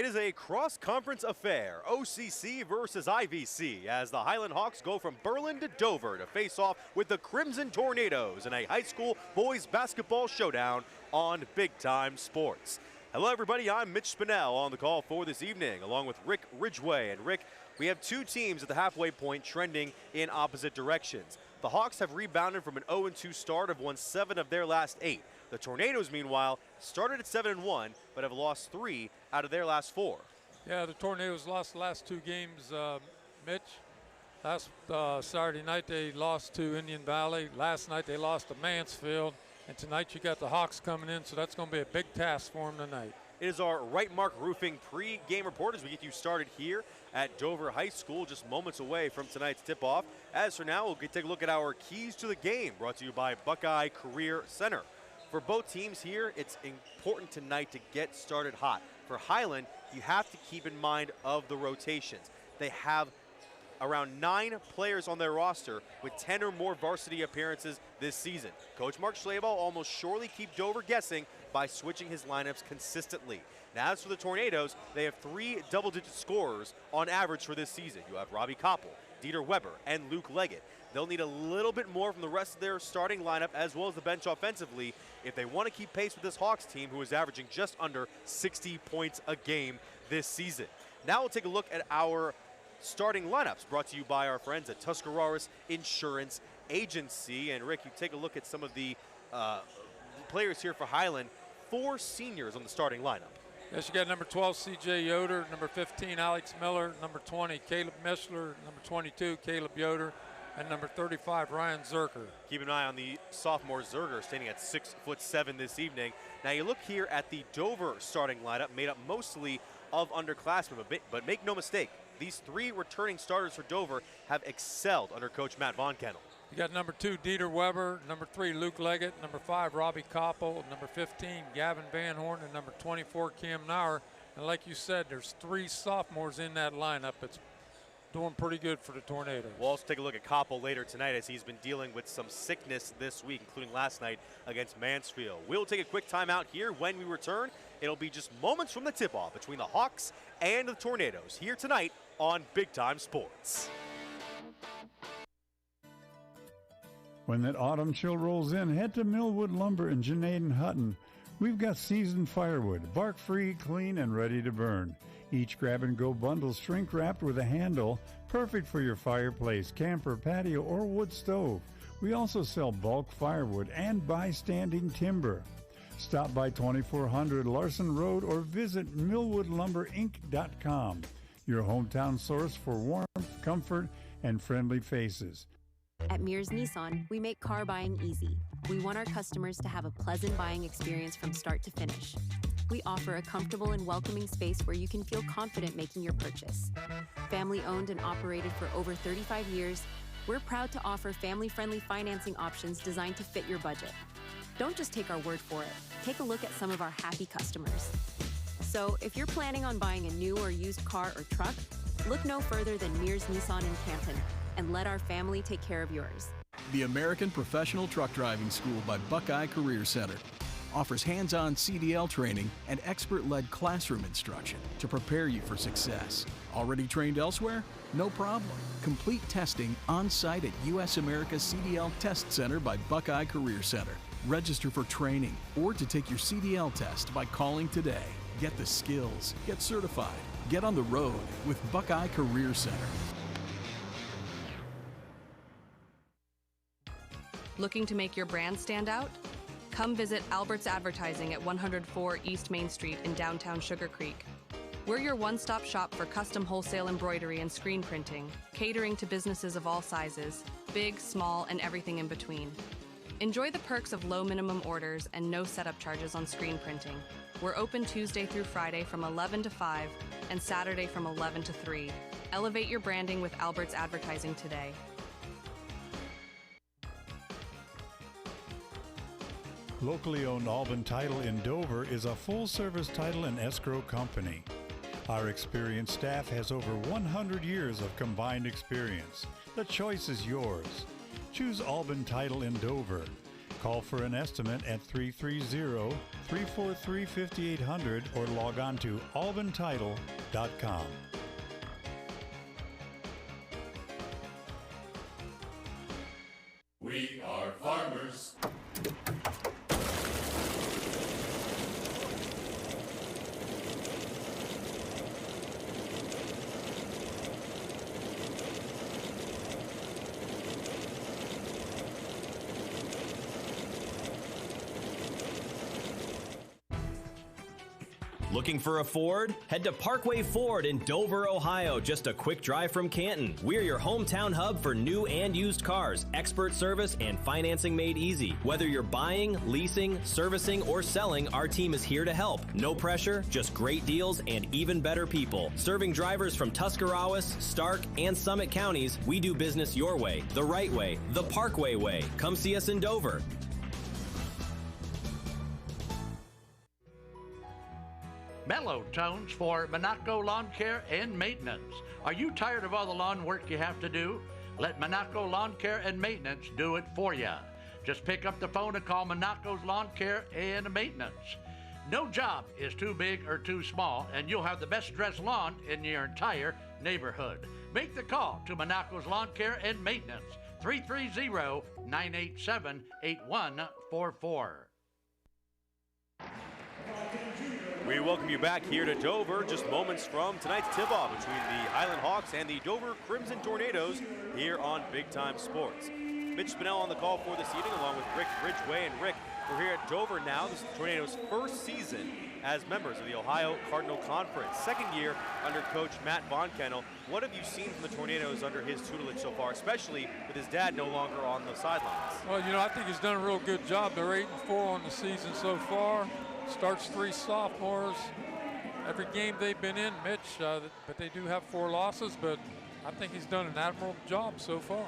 It is a cross-conference affair, OCC versus IVC, as the Hiland Hawks go from Berlin to Dover to face off with the Crimson Tornadoes in a high school boys basketball showdown on Big Time Sports. Hello everybody, I'm Mitch Spinell on the call for this evening, along with Rick Ridgway. And Rick, we have two teams at the halfway point trending in opposite directions. The Hawks have rebounded from an 0-2 start, have won 7 of their last 8. The Tornadoes, meanwhile, started at 7-1, but have lost 3 out of their last 4. Yeah, the Tornadoes lost the last 2 games, Mitch. Last Saturday night they lost to Indian Valley. Last night they lost to Mansfield. And tonight you got the Hawks coming in, so that's going to be a big task for them tonight. It is our Right Mark Roofing pre-game report as we get you started here at Dover High School, just moments away from tonight's tip-off. As for now, we'll take a look at our keys to the game, brought to you by Buckeye Career Center. For both teams here, it's important tonight to get started hot. For Hiland, you have to keep in mind of the rotations. They have around 9 players on their roster with 10 or more varsity appearances this season. Coach Mark Schlabel almost surely keep Dover guessing by switching his lineups consistently. Now, as for the Tornadoes, they have 3 double-digit scorers on average for this season. You have Robbie Koppel, Dieter Weber, and Luke Leggett. They'll need a little bit more from the rest of their starting lineup as well as the bench offensively if they want to keep pace with this Hawks team, who is averaging just under 60 points a game this season. Now we'll take a look at our starting lineups, brought to you by our friends at Tuscarawas Insurance Agency. And Rick, you take a look at some of the players here for Hiland. 4 seniors on the starting lineup. Yes, you got number 12, C.J. Yoder, number 15, Alex Miller, number 20, Caleb Mischler, number 22, Caleb Yoder, and number 35, Ryan Zerker. Keep an eye on the sophomore Zerker, standing at 6'7" this evening. Now you look here at the Dover starting lineup, made up mostly of underclassmen, but make no mistake, these 3 returning starters for Dover have excelled under Coach Matt Von Kennel. You got number 2, Dieter Weber, number 3, Luke Leggett, number 5, Robbie Koppel, number 15, Gavin Van Horn, and number 24, Cam Nauer. And like you said, there's 3 sophomores in that lineup. It's doing pretty good for the Tornadoes. We'll also take a look at Koppel later tonight, as he's been dealing with some sickness this week, including last night against Mansfield. We'll take a quick timeout here. When we return, it'll be just moments from the tip-off between the Hawks and the Tornadoes here tonight on Big Time Sports. When that autumn chill rolls in, head to Millwood Lumber in Janaden Hutton. We've got seasoned firewood, bark-free, clean, and ready to burn. Each grab-and-go bundle shrink-wrapped with a handle, perfect for your fireplace, camper, patio, or wood stove. We also sell bulk firewood and buy-standing timber. Stop by 2400 Larson Road or visit millwoodlumberinc.com, your hometown source for warmth, comfort, and friendly faces. At Mears Nissan, we make car buying easy. We want our customers to have a pleasant buying experience from start to finish. We offer a comfortable and welcoming space where you can feel confident making your purchase. Family owned and operated for over 35 years, we're proud to offer family-friendly financing options designed to fit your budget. Don't just take our word for it. Take a look at some of our happy customers. So if you're planning on buying a new or used car or truck, look no further than Mears Nissan in Canton, and let our family take care of yours. The American Professional Truck Driving School by Buckeye Career Center offers hands-on CDL training and expert-led classroom instruction to prepare you for success. Already trained elsewhere? No problem. Complete testing on-site at U.S. America CDL Test Center by Buckeye Career Center. Register for training or to take your CDL test by calling today. Get the skills, get certified, get on the road with Buckeye Career Center. Looking to make your brand stand out? Come visit Albert's Advertising at 104 East Main Street in downtown Sugar Creek. We're your one-stop shop for custom wholesale embroidery and screen printing, catering to businesses of all sizes, big, small, and everything in between. Enjoy the perks of low minimum orders and no setup charges on screen printing. We're open Tuesday through Friday from 11 to 5 and Saturday from 11 to 3. Elevate your branding with Albert's Advertising today. Locally owned Alban Title in Dover is a full-service title and escrow company. Our experienced staff has over 100 years of combined experience. The choice is yours. Choose Alban Title in Dover. Call for an estimate at 330-343-5800 or log on to albintitle.com. We are farmers. Looking for a Ford? Head to Parkway Ford in Dover, Ohio, just a quick drive from Canton. We're your hometown hub for new and used cars, expert service, and financing made easy. Whether you're buying, leasing, servicing, or selling, our team is here to help. No pressure, just great deals and even better people. Serving drivers from Tuscarawas, Stark, and Summit counties, we do business your way, the right way, the Parkway way. Come see us in Dover. Mellow tones for Monaco Lawn Care and Maintenance. Are you tired of all the lawn work you have to do? Let Monaco Lawn Care and Maintenance do it for you. Just pick up the phone and call Monaco's Lawn Care and Maintenance. No job is too big or too small, and you'll have the best dressed lawn in your entire neighborhood. Make the call to Monaco's Lawn Care and Maintenance, 330-987-8144. We welcome you back here to Dover, just moments from tonight's tip-off between the Hiland Hawks and the Dover Crimson Tornadoes here on Big Time Sports. Mitch Spinell on the call for this evening, along with Rick Ridgway. And Rick, we're here at Dover now. This is the Tornadoes' first season as members of the Ohio Cardinal Conference. Second year under coach Matt Von Kennel. What have you seen from the Tornadoes under his tutelage so far, especially with his dad no longer on the sidelines? Well, you know, I think he's done a real good job. They're 8-4 on the season so far. Starts 3 sophomores. Every game they've been in, Mitch, but they do have 4 losses, but I think he's done an admirable job so far.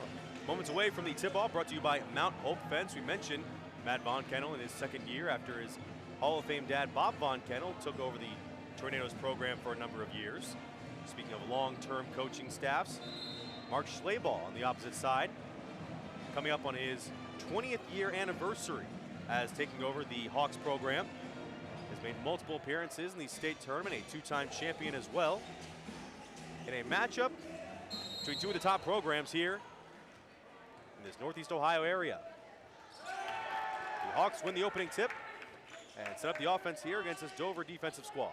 Moments away from the tip-off, brought to you by Mount Hope Fence. We mentioned Matt Von Kennel in his second year after his Hall of Fame dad, Bob Von Kennel, took over the Tornadoes program for a number of years. Speaking of long-term coaching staffs, Mark Schlaball on the opposite side, coming up on his 20th year anniversary as taking over the Hawks program. Has made multiple appearances in the state tournament, a 2-time champion as well. In a matchup between 2 of the top programs here in this Northeast Ohio area. The Hawks win the opening tip and set up the offense here against this Dover defensive squad.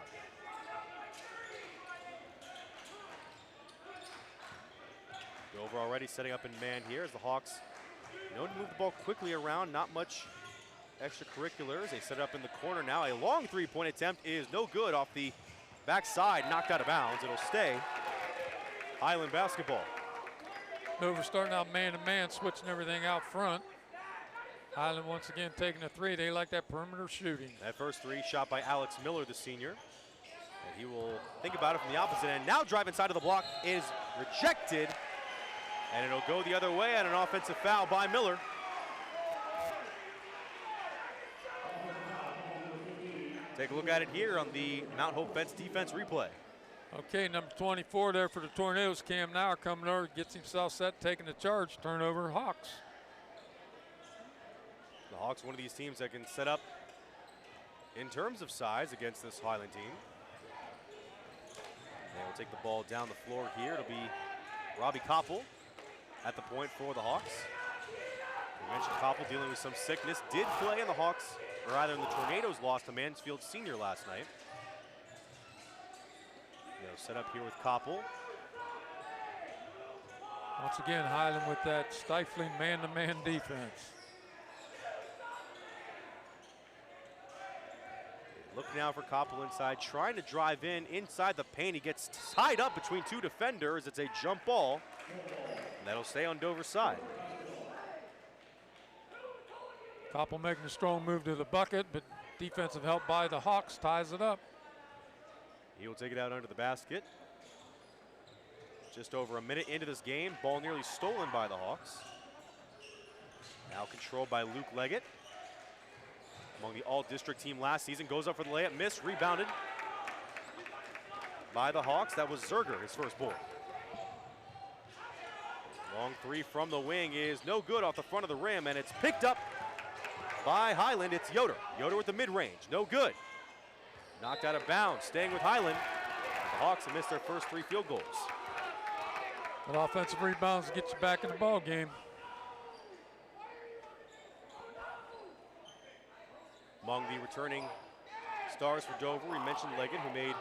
Dover already setting up in man here as the Hawks known to move the ball quickly around, not much extracurriculars. They set it up in the corner now. A long 3-point attempt is no good off the backside, knocked out of bounds. It'll stay Hiland basketball. Dover starting out man-to-man, switching everything out front. Hiland once again taking a 3. They like that perimeter shooting. That first 3 shot by Alex Miller, the senior. And he will think about it from the opposite end. Now drive inside of the block is rejected. And it'll go the other way on an offensive foul by Miller. Take a look at it here on the Mount Hope Fence defense replay. Okay, number 24 there for the Tornadoes. Cam Nauer coming over, gets himself set, taking the charge. Turnover, Hawks. The Hawks, one of these teams that can set up in terms of size against this Hiland team. They will take the ball down the floor here. It'll be Robbie Koppel at the point for the Hawks. We mentioned Koppel dealing with some sickness. Did play in the Hawks, or rather the Tornadoes lost to Mansfield Senior last night. They'll set up here with Koppel. Once again, Hiland with that stifling man-to-man defense. Look now for Koppel inside, trying to drive in inside the paint. He gets tied up between 2 defenders. It's a jump ball. And that'll stay on Dover's side. Koppel making a strong move to the bucket, but defensive help by the Hawks ties it up. He will take it out under the basket. Just over a minute into this game, ball nearly stolen by the Hawks. Now controlled by Luke Leggett. Among the all-district team last season, goes up for the layup, missed, rebounded by the Hawks. That was Zerger, his first board. Long 3 from the wing is no good off the front of the rim, and it's picked up by Hiland. It's Yoder. Yoder with the mid-range. No good. Knocked out of bounds. Staying with Hiland. The Hawks have missed their first 3 field goals. But offensive rebounds get you back in the ball game. Among the returning stars for Dover, we mentioned Leggett, who made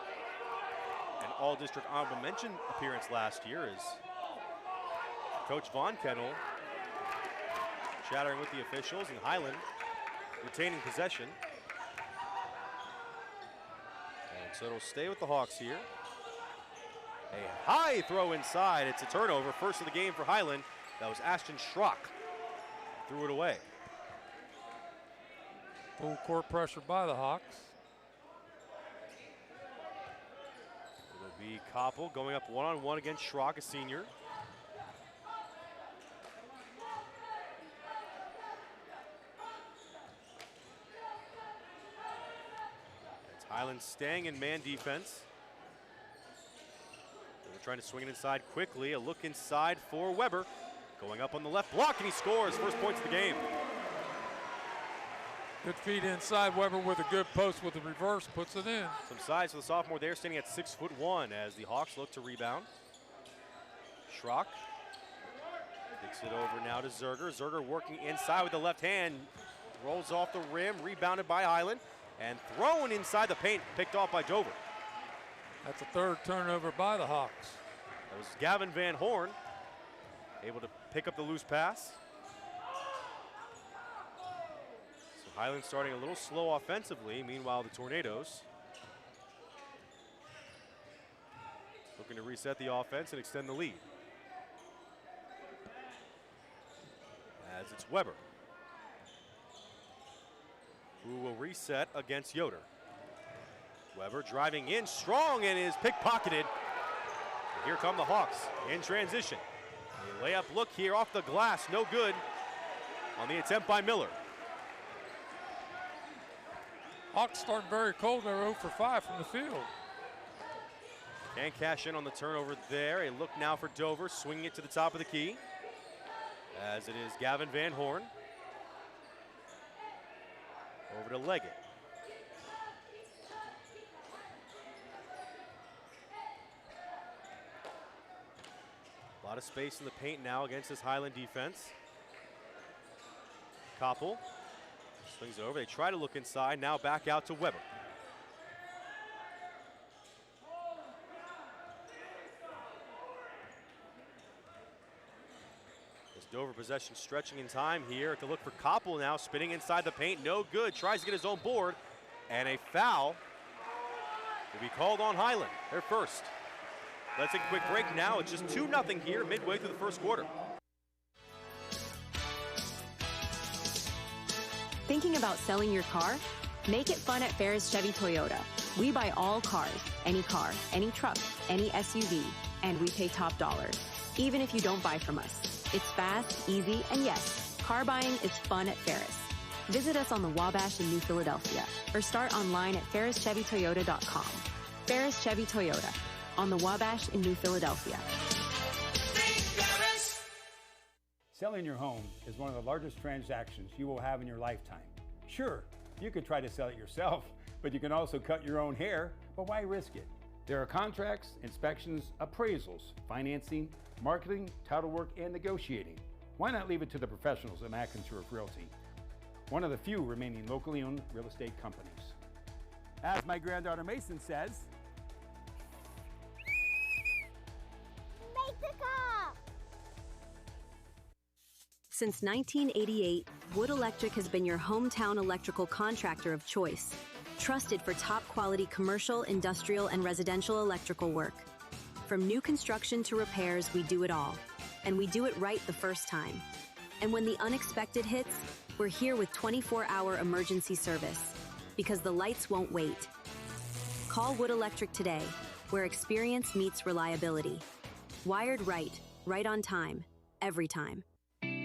an all-district honorable mention appearance last year, is Coach Von Kennel chattering with the officials, and Hiland retaining possession. And so it'll stay with the Hawks here. A high throw inside. It's a turnover. First of the game for Hiland. That was Ashton Schrock. Threw it away. Full court pressure by the Hawks. It'll be Koppel going up one-on-one against Schrock, a senior. It's Hiland staying in man defense. They're trying to swing it inside quickly. A look inside for Weber. Going up on the left block, and he scores. First points of the game. Good feed inside. Weber with a good post with the reverse, puts it in. Some size for the sophomore there, standing at 6'1" as the Hawks look to rebound. Schrock kicks it over now to Zerger. Zerger working inside with the left hand. Rolls off the rim, rebounded by Hiland, and thrown inside the paint, picked off by Dover. That's a third turnover by the Hawks. That was Gavin Van Horn, able to pick up the loose pass. So Hiland starting a little slow offensively. Meanwhile, the Tornadoes looking to reset the offense and extend the lead. As it's Weber, who will reset against Yoder. Weber driving in strong and is pickpocketed. And here come the Hawks in transition. A layup look here off the glass, no good on the attempt by Miller. Hawks starting very cold. They're 0 for 5 from the field. Can't cash in on the turnover there. A look now for Dover, swinging it to the top of the key. As it is Gavin Van Horn. Over to Leggett. A lot of space in the paint now against this Hiland defense. Koppel swings it over. They try to look inside. Now back out to Weber. This Dover possession stretching in time here to look for Koppel now. Spinning inside the paint. No good. Tries to get his own board. And a foul will be called on Hiland. Their first. Let's take a quick break now. It's just 2-0 here midway through the first quarter. Thinking about selling your car? Make it fun at Ferris Chevy Toyota. We buy all cars, any truck, any SUV, and we pay top dollar, even if you don't buy from us. It's fast, easy, and yes, car buying is fun at Ferris. Visit us on the Wabash in New Philadelphia or start online at ferrischevytoyota.com. Ferris Chevy Toyota on the Wabash in New Philadelphia. Selling your home is one of the largest transactions you will have in your lifetime. Sure, you could try to sell it yourself, but you can also cut your own hair, but why risk it? There are contracts, inspections, appraisals, financing, marketing, title work, and negotiating. Why not leave it to the professionals at McIntyre Realty, one of the few remaining locally owned real estate companies? As my granddaughter Mason says, make the call! Since 1988, Wood Electric has been your hometown electrical contractor of choice, trusted for top quality commercial, industrial, and residential electrical work. From new construction to repairs, we do it all. And we do it right the first time. And when the unexpected hits, we're here with 24-hour emergency service, because the lights won't wait. Call Wood Electric today, where experience meets reliability. Wired right, right on time, every time.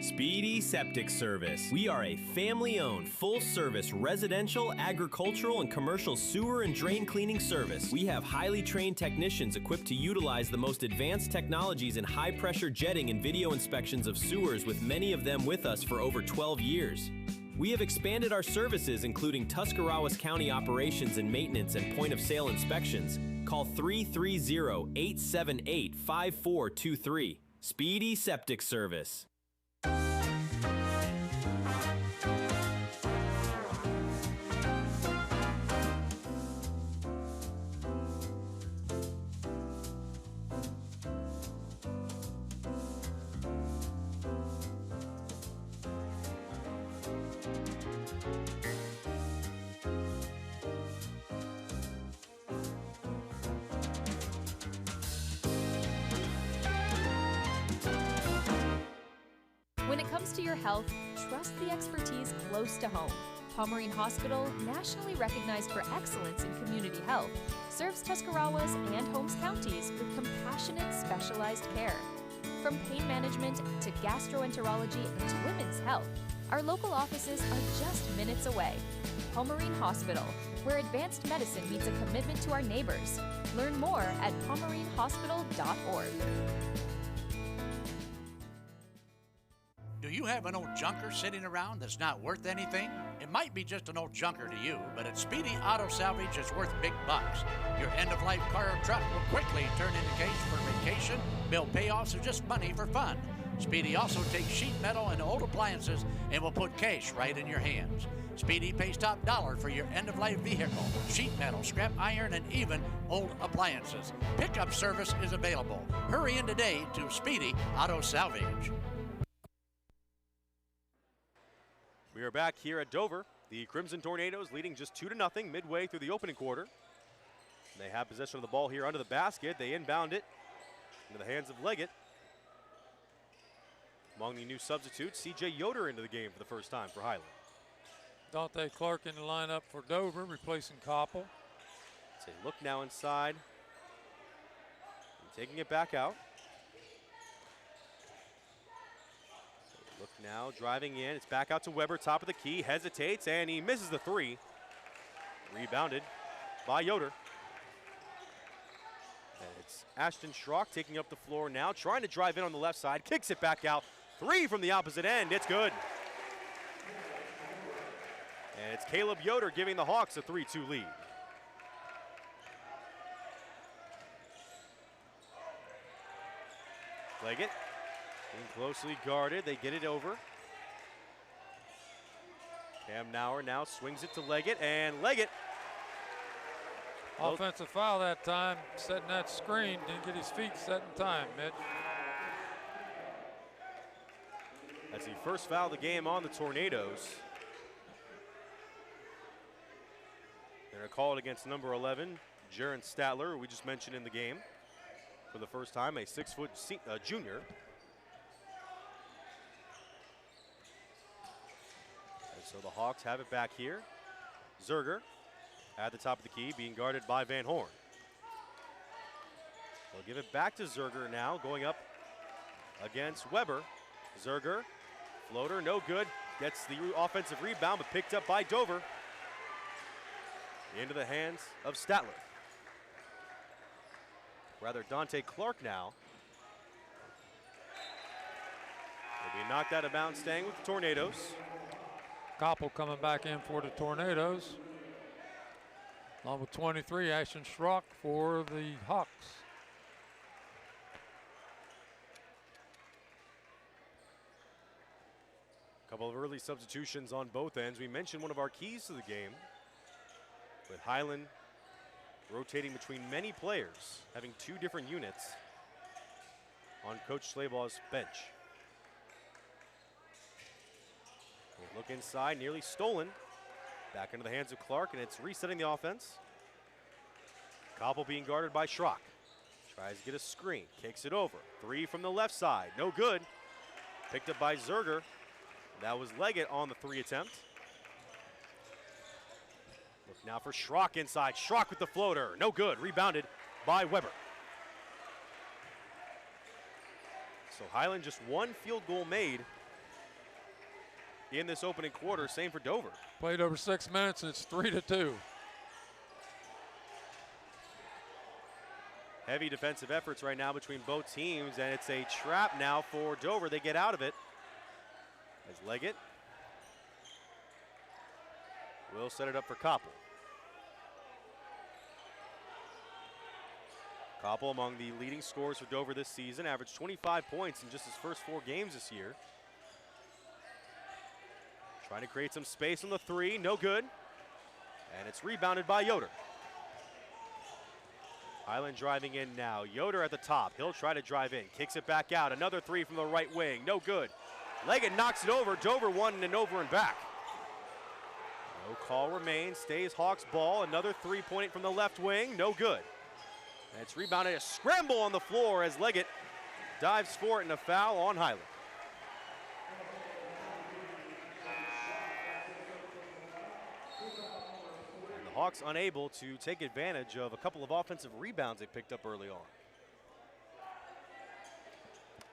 Speedy Septic Service. We are a family-owned, full-service residential, agricultural, and commercial sewer and drain cleaning service. We have highly trained technicians equipped to utilize the most advanced technologies in high-pressure jetting and video inspections of sewers, with many of them with us for over 12 years. We have expanded our services, including Tuscarawas County operations and maintenance and point-of-sale inspections. Call 330-878-5423. Speedy Septic Service. When it comes to your health, trust the expertise close to home. Pomerene Hospital, nationally recognized for excellence in community health, serves Tuscarawas and Holmes counties with compassionate, specialized care. From pain management to gastroenterology and to women's health, our local offices are just minutes away. Pomerene Hospital, where advanced medicine meets a commitment to our neighbors. Learn more at pomerenehospital.org. Do you have an old junker sitting around that's not worth anything? It might be just an old junker to you, but at Speedy Auto Salvage, it's worth big bucks. Your end-of-life car or truck will quickly turn into cash for vacation, bill payoffs, or just money for fun. Speedy also takes sheet metal and old appliances and will put cash right in your hands. Speedy pays top dollar for your end-of-life vehicle, sheet metal, scrap iron, and even old appliances. Pickup service is available. Hurry in today to Speedy Auto Salvage. We are back here at Dover. The Crimson Tornadoes leading just 2-0 midway through the opening quarter. They have possession of the ball here under the basket. They inbound it into the hands of Leggett. Among the new substitutes, C.J. Yoder into the game for the first time for Hiland. Dante Clark in the lineup for Dover, replacing Koppel. It's a look now inside. And taking it back out. Look now, driving in. It's back out to Weber, top of the key. Hesitates, and he misses the three. Rebounded by Yoder. And it's Ashton Schrock taking up the floor now, trying to drive in on the left side. Kicks it back out. Three from the opposite end. It's good. And it's Caleb Yoder giving the Hawks a 3-2 lead. Leggett. Closely guarded, they get it over. Cam Nauer now swings it to Leggett, and Leggett. Offensive foul that time, setting that screen, didn't get his feet set in time, Mitch. That's the first foul of the game on the Tornadoes. They're going to call it against number 11, Jaron Statler, who we just mentioned in the game. For the first time, a 6-foot junior. So the Hawks have it back here. Zerger at the top of the key, being guarded by Van Horn. They'll give it back to Zerger now, going up against Weber. Zerger, floater, no good. Gets the offensive rebound, but picked up by Dover. Into the hands of Statler. Rather, Dante Clark now. Will be knocked out of bounds, staying with the Tornadoes. Koppel coming back in for the Tornadoes. Along with 23, Ashton Schrock for the Hawks. A couple of early substitutions on both ends. We mentioned one of our keys to the game, with Hiland rotating between many players, having two different units on Coach Slaybaugh's bench. We'll look inside, nearly stolen. Back into the hands of Clark, and it's resetting the offense. Koppel being guarded by Schrock. Tries to get a screen, kicks it over. Three from the left side, no good. Picked up by Zerger. That was Leggett on the three attempt. Look now for Schrock inside. Schrock with the floater, no good. Rebounded by Weber. So Hiland just one field goal made in this opening quarter. Same for Dover. Played over 6 minutes, and it's 3-2. Heavy defensive efforts right now between both teams, and it's a trap now for Dover. They get out of it as Leggett will set it up for Koppel. Koppel among the leading scorers for Dover this season, averaged 25 points in just his first 4 games this year. Trying to create some space on the 3, no good. And it's rebounded by Yoder. Hiland driving in now. Yoder at the top. He'll try to drive in. Kicks it back out. Another 3 from the right wing. No good. Leggett knocks it over. Dover one and over and back. No call remains. Stays Hawks ball. Another 3-point from the left wing. No good. And it's rebounded. A scramble on the floor as Leggett dives for it and a foul on Hiland. Hawks unable to take advantage of a couple of offensive rebounds they picked up early on.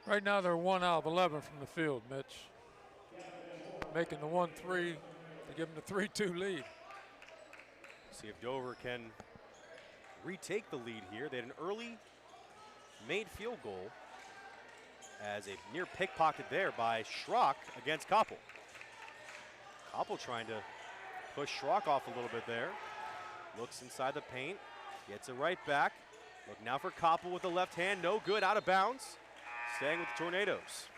Right now they're 1 out of 11 from the field, Mitch. Making the 1-3 to give them the 3-2 lead. See if Dover can retake the lead here. They had an early made field goal as a near pickpocket there by Schrock against Koppel. Koppel trying to push Schrock off a little bit there. Looks inside the paint, gets it right back. Look now for Koppel with the left hand, no good, out of bounds. Staying with the Tornadoes.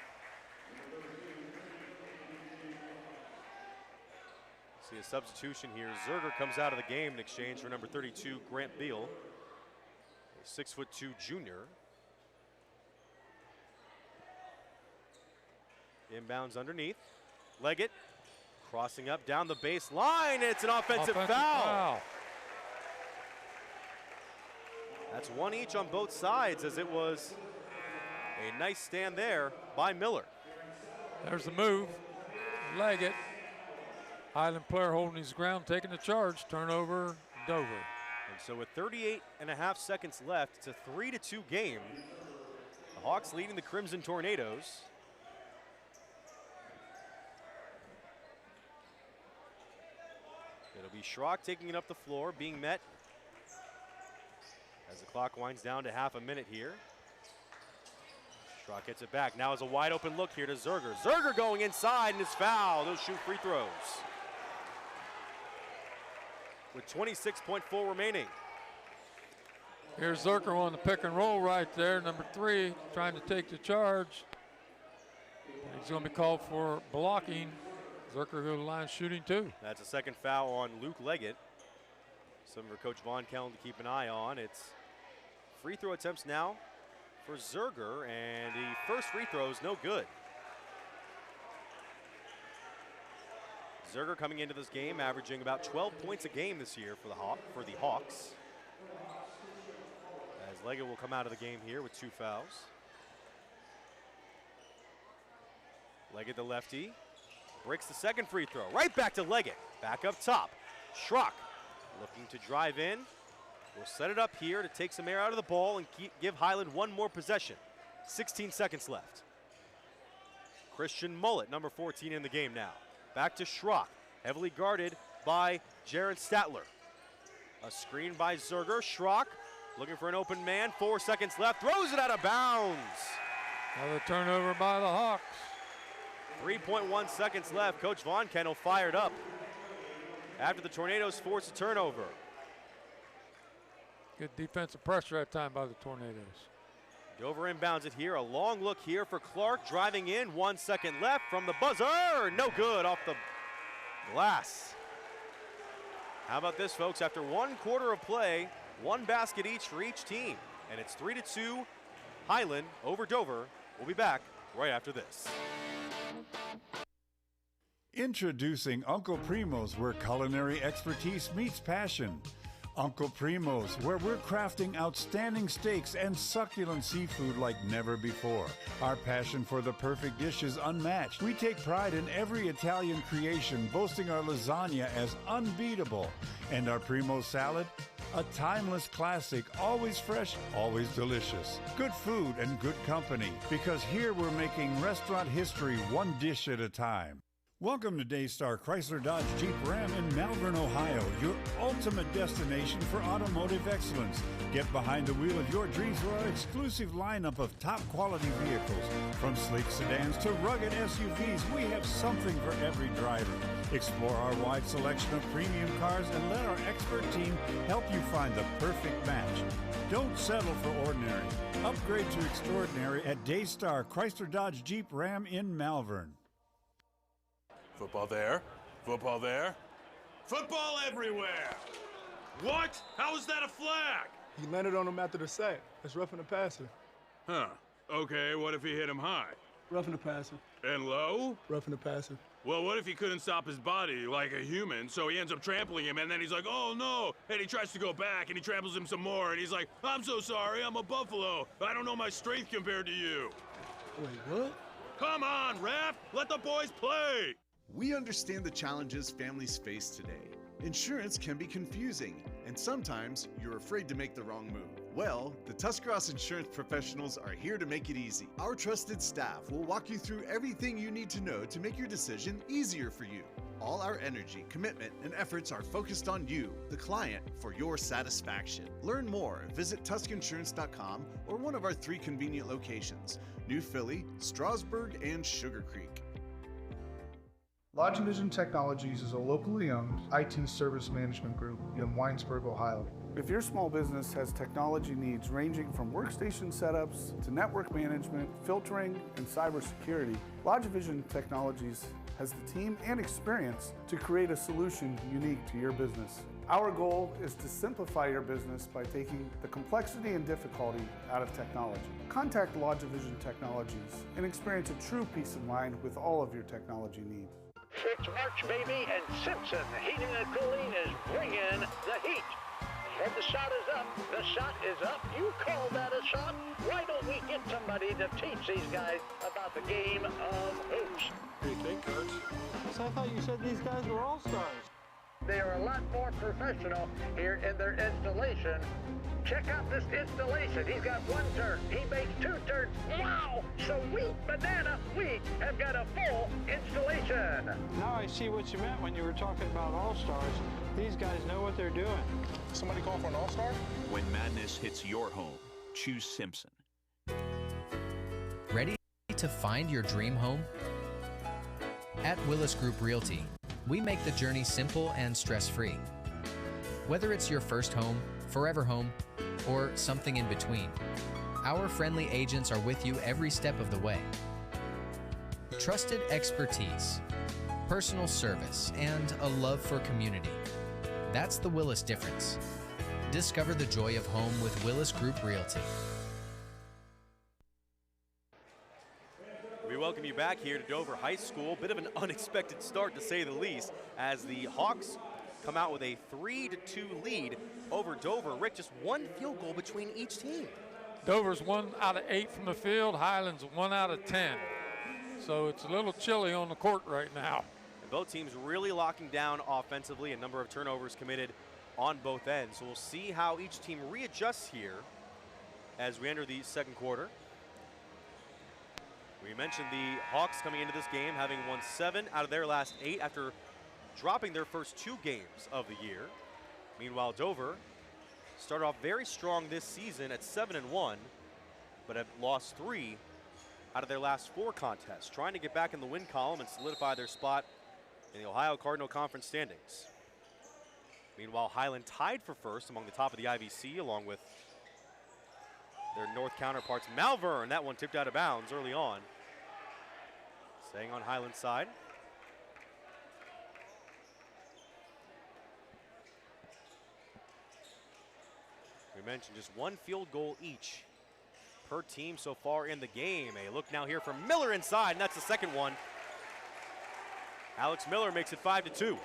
See a substitution here. Zerger comes out of the game in exchange for number 32, Grant Beal, a 6'2" junior. Inbounds underneath. Leggett crossing up down the baseline. It's an offensive foul. That's 1 each on both sides, as it was a nice stand there by Miller. There's the move. Leggett. Hiland player holding his ground, taking the charge. Turnover, Dover. And so with 38.5 seconds left, it's a 3-2 game. The Hawks leading the Crimson Tornadoes. It'll be Schrock taking it up the floor, being met as the clock winds down to half a minute here. Schrock gets it back. Now is a wide open look here to Zerger. Zerger going inside and is fouled. They'll shoot free throws. With 26.4 remaining. Here's Zerker on the pick and roll right there. Number 3 trying to take the charge. He's going to be called for blocking. Zerker go to the line shooting too. That's a second foul on Luke Leggett. Something for Coach Von Kellen to keep an eye on. It's free throw attempts now for Zerger, and the first free throw is no good. Zerger coming into this game averaging about 12 points a game this year for the Hawks. As Leggett will come out of the game here with 2 fouls. Leggett, the lefty, breaks the second free throw. Right back to Leggett. Back up top. Schrock looking to drive in. We'll set it up here to take some air out of the ball and give Hiland 1 more possession. 16 seconds left. Christian Mullet, number 14 in the game now. Back to Schrock, heavily guarded by Jaron Statler. A screen by Zerger. Schrock looking for an open man. 4 seconds left. Throws it out of bounds. Another turnover by the Hawks. 3.1 seconds left. Coach Von Kennel fired up after the Tornadoes forced a turnover. Good defensive pressure that time by the Tornadoes. Dover inbounds it here. A long look here for Clark driving in. 1 second left from the buzzer. No good off the glass. How about this, folks? After 1 quarter of play, 1 basket each for each team. And it's 3-2 Hiland over Dover. We'll be back right after this. Introducing Uncle Primo's, where culinary expertise meets passion. Uncle Primo's, where we're crafting outstanding steaks and succulent seafood like never before. Our passion for the perfect dish is unmatched. We take pride in every Italian creation, boasting our lasagna as unbeatable. And our Primo salad, a timeless classic, always fresh, always delicious. Good food and good company, because here we're making restaurant history 1 dish at a time. Welcome to Daystar Chrysler Dodge Jeep Ram in Malvern, Ohio, your ultimate destination for automotive excellence. Get behind the wheel of your dreams for our exclusive lineup of top quality vehicles. From sleek sedans to rugged SUVs, we have something for every driver. Explore our wide selection of premium cars and let our expert team help you find the perfect match. Don't settle for ordinary. Upgrade to extraordinary at Daystar Chrysler Dodge Jeep Ram in Malvern. Football there. Football there. Football everywhere! What? How is that a flag? He landed on him after the sack. That's roughing the passer. Huh. Okay, what if he hit him high? Roughing the passer. And low? Roughing the passer. Well, what if he couldn't stop his body like a human, so he ends up trampling him, and then he's like, oh no, and he tries to go back, and he tramples him some more, and he's like, I'm so sorry, I'm a buffalo. I don't know my strength compared to you. Wait, what? Come on, ref! Let the boys play! We understand the challenges families face today. Insurance can be confusing, and sometimes you're afraid to make the wrong move. Well, the Tuscarawas Insurance Professionals are here to make it easy. Our trusted staff will walk you through everything you need to know to make your decision easier for you. All our energy, commitment, and efforts are focused on you, the client, for your satisfaction. Learn more. Visit TuscInsurance.com or one of our 3 convenient locations: New Philly, Strasburg, and Sugar Creek. LodgeVision Technologies is a locally owned IT service management group in Winesburg, Ohio. If your small business has technology needs ranging from workstation setups to network management, filtering, and cybersecurity, LodgeVision Technologies has the team and experience to create a solution unique to your business. Our goal is to simplify your business by taking the complexity and difficulty out of technology. Contact LodgeVision Technologies and experience a true peace of mind with all of your technology needs. It's March, baby, and Simpson Heating and Cooling is bringing the heat. And the shot is up. The shot is up. You call that a shot? Why don't we get somebody to teach these guys about the game of hoops? What do you think, Coach? So I thought you said these guys were all-stars. They are a lot more professional here in their installation. Check out this installation. He's got 1 turn. He makes 2 turns. Wow! Sweet banana. We have got a full installation. Now I see what you meant when you were talking about all-stars. These guys know what they're doing. Somebody call for an all-star? When madness hits your home, choose Simpson. Ready to find your dream home? At Willis Group Realty, we make the journey simple and stress-free. Whether it's your first home, forever home, or something in between, our friendly agents are with you every step of the way. Trusted expertise, personal service, and a love for community. That's the Willis difference. Discover the joy of home with Willis Group Realty. We welcome you back here to Dover High School. Bit of an unexpected start, to say the least, as the Hawks come out with a 3-2 lead over Dover. Rick, just 1 field goal between each team. Dover's 1 out of 8 from the field. Hiland's 1 out of 10. So it's a little chilly on the court right now. And both teams really locking down offensively. A number of turnovers committed on both ends. So we'll see how each team readjusts here as we enter the second quarter. We mentioned the Hawks coming into this game having won 7 out of their last 8 after dropping their first 2 games of the year. Meanwhile, Dover started off very strong this season at 7-1, but have lost 3 out of their last 4 contests, trying to get back in the win column and solidify their spot in the Ohio Cardinal Conference standings. Meanwhile, Hiland tied for first among the top of the IVC, along with their north counterparts. Malvern, that one tipped out of bounds early on. Staying on Hiland's side. We mentioned just 1 field goal each per team so far in the game. A look now here from Miller inside, and that's the second one. Alex Miller makes it 5-2.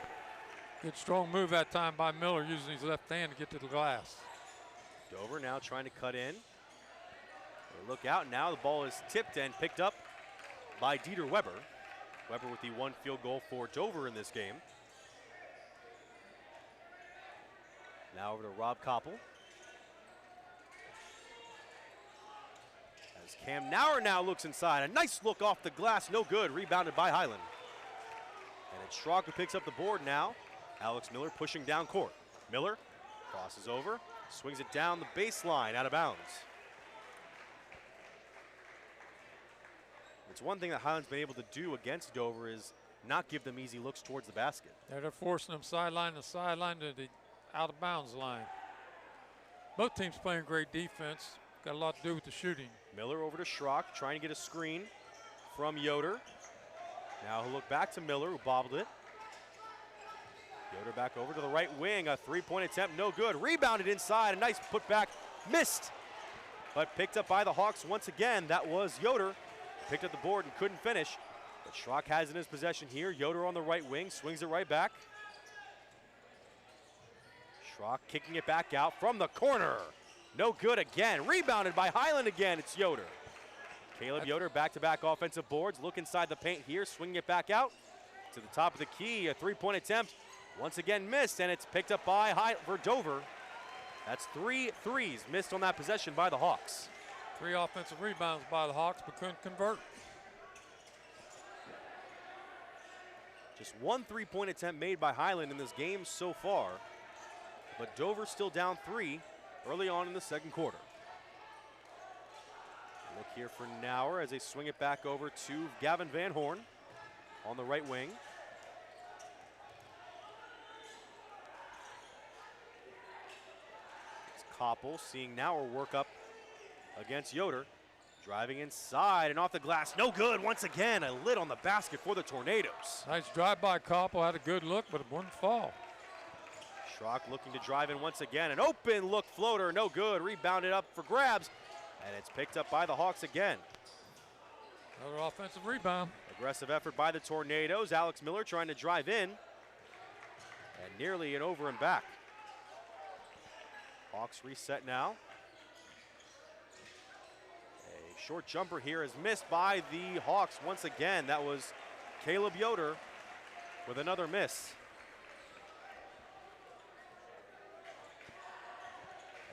Good strong move that time by Miller, using his left hand to get to the glass. Dover now trying to cut in. A look out, now the ball is tipped and picked up by Dieter Weber. Weber with the 1 field goal for Dover in this game. Now over to Rob Koppel. As Cam Nauer now looks inside. A nice look off the glass, no good. Rebounded by Hiland. And it's Schrock who picks up the board now. Alex Miller pushing down court. Miller crosses over, swings it down the baseline, out of bounds. It's one thing that Hiland's been able to do against Dover is not give them easy looks towards the basket. They're forcing them sideline to sideline to the out of bounds line. Both teams playing great defense. Got a lot to do with the shooting. Miller over to Schrock, trying to get a screen from Yoder. Now he'll look back to Miller, who bobbled it. Yoder back over to the right wing. A three-point attempt, no good. Rebounded inside, a nice putback, missed. But picked up by the Hawks once again. That was Yoder. Picked up the board and couldn't finish. But Schrock has it in his possession here. Yoder on the right wing, swings it right back. Schrock kicking it back out from the corner. No good again. Rebounded by Hiland again. It's Yoder. Caleb Yoder back-to-back offensive boards. Look inside the paint here, swinging it back out to the top of the key. A three-point attempt. Once again missed, and it's picked up by Dover. That's 3 threes missed on that possession by the Hawks. 3 offensive rebounds by the Hawks, but couldn't convert. Just 1 3-point attempt made by Hiland in this game so far, but Dover still down 3 early on in the second quarter. Look here for Nauer as they swing it back over to Gavin Van Horn on the right wing. Koppel seeing Nauer work up against Yoder. Driving inside and off the glass. No good once again. A lid on the basket for the Tornadoes. Nice drive by Koppel. Had a good look, but it wouldn't fall. Schrock looking to drive in once again. An open look floater. No good. Rebounded up for grabs. And it's picked up by the Hawks again. Another offensive rebound. Aggressive effort by the Tornadoes. Alex Miller trying to drive in. And nearly an over and back. Hawks reset now. A short jumper here is missed by the Hawks once again. That was Caleb Yoder with another miss.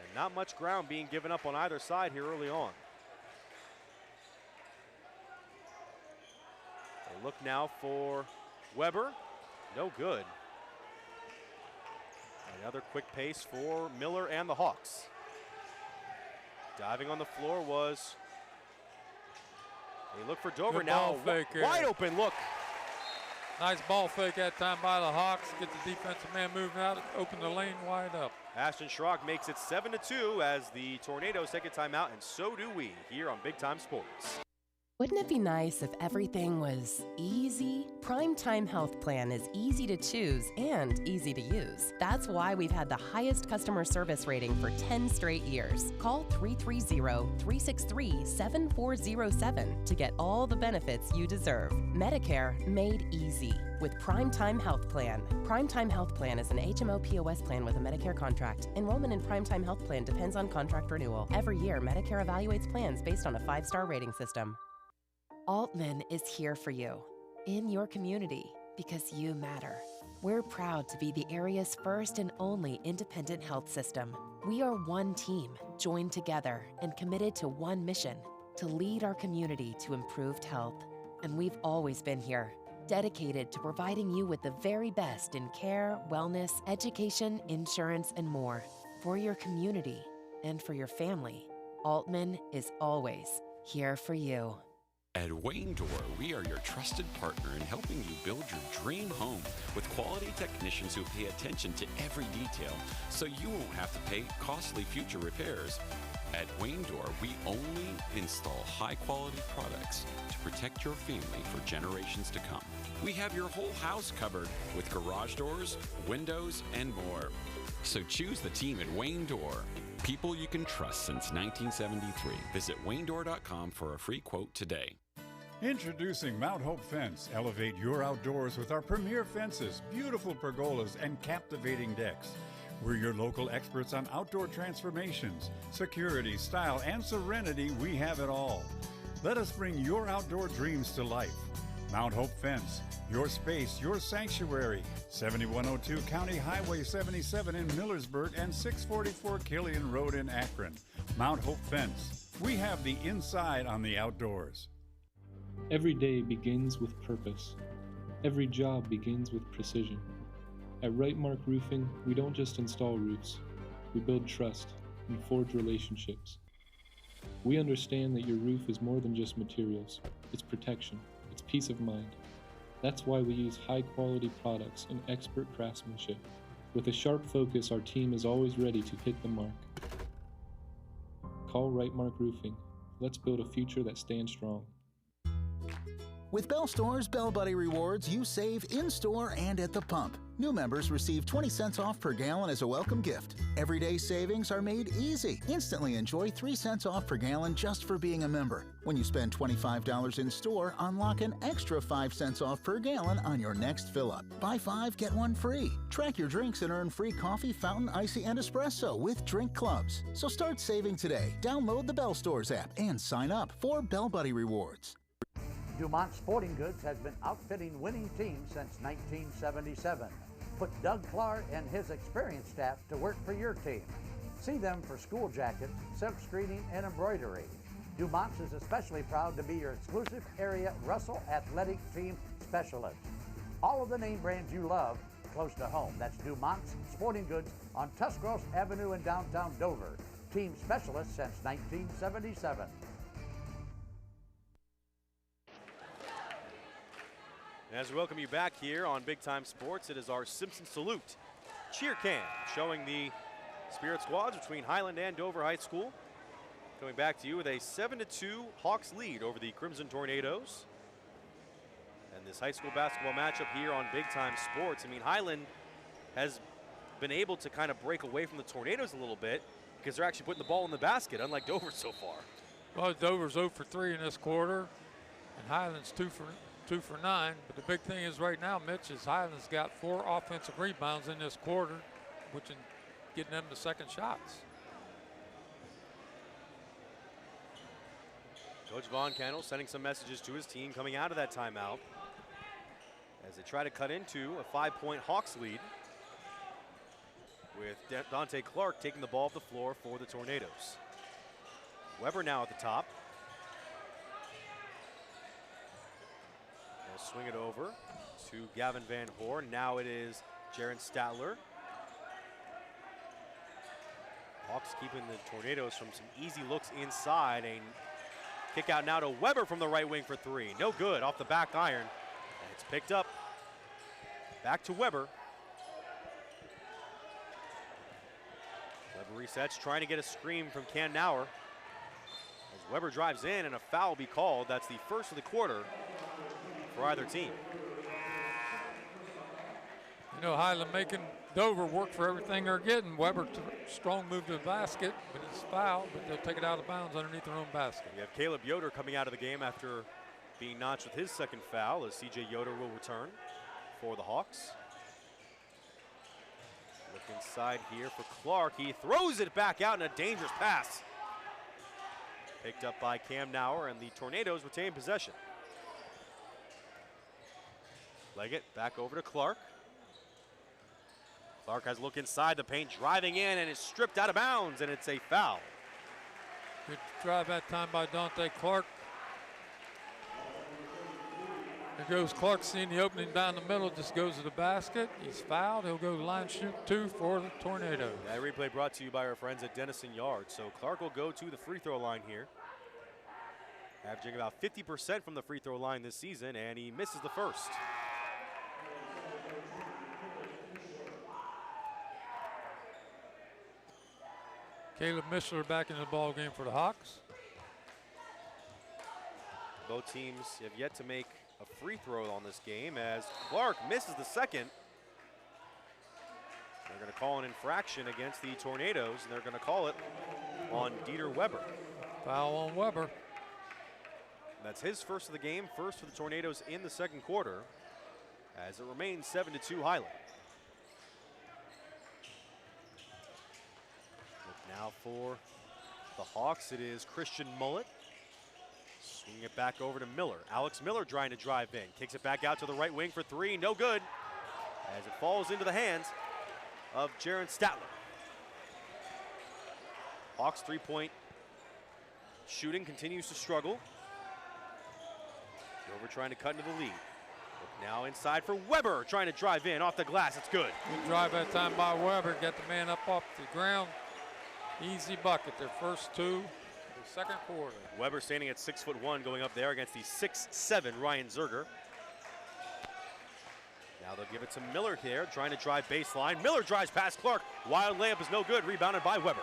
And not much ground being given up on either side here early on. They look now for Weber. No good. Another quick pace for Miller and the Hawks. Diving on the floor was, they look for Dover good now. Fake wide open look. Nice ball fake that time by the Hawks. Get the defensive man moving out, open the lane wide up. Ashton Schrock makes it 7-2 as the Tornadoes take a timeout, and so do we here on Big Time Sports. Wouldn't it be nice if everything was easy? Primetime Health Plan is easy to choose and easy to use. That's why we've had the highest customer service rating for 10 straight years. Call 330-363-7407 to get all the benefits you deserve. Medicare made easy with Primetime Health Plan. Primetime Health Plan is an HMO POS plan with a Medicare contract. Enrollment in Primetime Health Plan depends on contract renewal. Every year, Medicare evaluates plans based on a 5-star rating system. Altman is here for you, in your community, because you matter. We're proud to be the area's first and only independent health system. We are one team, joined together and committed to one mission, to lead our community to improved health. And we've always been here, dedicated to providing you with the very best in care, wellness, education, insurance, and more. For your community and for your family, Altman is always here for you. At Wayne Door, we are your trusted partner in helping you build your dream home with quality technicians who pay attention to every detail so you won't have to pay costly future repairs. At Wayne Door, we only install high-quality products to protect your family for generations to come. We have your whole house covered with garage doors, windows, and more. So choose the team at Wayne Door. People you can trust since 1973. Visit waynedoor.com for a free quote today. Introducing Mount Hope Fence. Elevate your outdoors with our premier fences, beautiful pergolas, and captivating decks. We're your local experts on outdoor transformations, security, style, and serenity. We have it all. Let us bring your outdoor dreams to life. Mount Hope Fence, your space, your sanctuary. 7102 County Highway 77 in Millersburg and 644 Killian Road in Akron. Mount Hope Fence. We have the inside on the outdoors. Every day begins with purpose. Every job begins with precision. At Right Mark Roofing, we don't just install roofs. We build trust and forge relationships. We understand that your roof is more than just materials. It's protection. It's peace of mind. That's why we use high-quality products and expert craftsmanship. With a sharp focus, our team is always ready to hit the mark. Call Right Mark Roofing. Let's build a future that stands strong. With Bell Store's Bell Buddy Rewards, you save in-store and at the pump. New members receive 20 cents off per gallon as a welcome gift. Everyday savings are made easy. Instantly enjoy 3 cents off per gallon just for being a member. When you spend $25 in store, unlock an extra 5 cents off per gallon on your next fill-up. Buy 5, get 1 free. Track your drinks and earn free coffee, fountain, icy, and espresso with drink clubs. So start saving today. Download the Bell Stores app and sign up for Bell Buddy Rewards. Dumont Sporting Goods has been outfitting winning teams since 1977. Put Doug Clark and his experienced staff to work for your team. See them for school jackets, silk screening, and embroidery. Dumont's is especially proud to be your exclusive area Russell Athletic Team Specialist. All of the name brands you love close to home. That's Dumont's Sporting Goods on Tuscarawas Avenue in downtown Dover. Team specialist since 1977. As we welcome you back here on Big Time Sports, it is our Simpson Salute cheer cam showing the Spirit squads between Hiland and Dover High School. Coming back to you with a 7-2 Hawks lead over the Crimson Tornadoes. And this high school basketball matchup here on Big Time Sports. I mean, Hiland has been able to kind of break away from the Tornadoes a little bit because they're actually putting the ball in the basket, unlike Dover so far. Well, Dover's 0 for 3 in this quarter, and Hiland's 2 for 9. But the big thing is right now, Mitch, is Hiland's got 4 offensive rebounds in this quarter, which is getting them the second shots. Coach Von Cannell sending some messages to his team coming out of that timeout as they try to cut into a 5-point Hawks lead, with Dante Clark taking the ball off the floor for the Tornadoes. Weber now at the top. They'll swing it over to Gavin Van Horn. Now it is Jaron Statler. Hawks keeping the Tornadoes from some easy looks inside. A kick out now to Weber from the right wing for 3. No good, off the back iron. And it's picked up. Back to Weber. Weber resets, trying to get a screen from Cam Nauer. As Weber drives in and a foul will be called. That's the first of the quarter for either team. You know, Hiland making Dover work for everything they're getting. Weber, strong move to the basket, but he's fouled, but they'll take it out of bounds underneath their own basket. We have Caleb Yoder coming out of the game after being notched with his second foul, as CJ Yoder will return for the Hawks. Look inside here for Clark. He throws it back out in a dangerous pass. Picked up by Cam Nauer, and the Tornadoes retain possession. Leggett back over to Clark. Clark has a look inside the paint, driving in, and is stripped out of bounds, and it's a foul. Good drive that time by Dante Clark. There goes Clark, seeing the opening down the middle, just goes to the basket. He's fouled. He'll go line shoot 2 for the Tornadoes. That replay brought to you by our friends at Denison Yard. So Clark will go to the free throw line here, averaging about 50% from the free throw line this season, and he misses the first. Caleb Mishler back in the ball game for the Hawks. Both teams have yet to make a free throw on this game, as Clark misses the second. They're going to call an infraction against the Tornadoes, and they're going to call it on Dieter Weber. Foul on Weber. That's his first of the game, first for the Tornadoes in the second quarter, as it remains 7-2 Hiland. Now for the Hawks, it is Christian Mullet. Swinging it back over to Miller. Alex Miller trying to drive in. Kicks it back out to the right wing for 3. No good, as it falls into the hands of Jaron Statler. Hawks 3-point shooting continues to struggle. Dover trying to cut into the lead. Now inside for Weber, trying to drive in off the glass. It's good. Good drive that time by Weber. Get the man up off the ground. Easy bucket. Their first two, the second quarter. Weber standing at 6'1", going up there against the 6'7" Ryan Zerger. Now they'll give it to Miller here, trying to drive baseline. Miller drives past Clark. Wild layup is no good. Rebounded by Weber.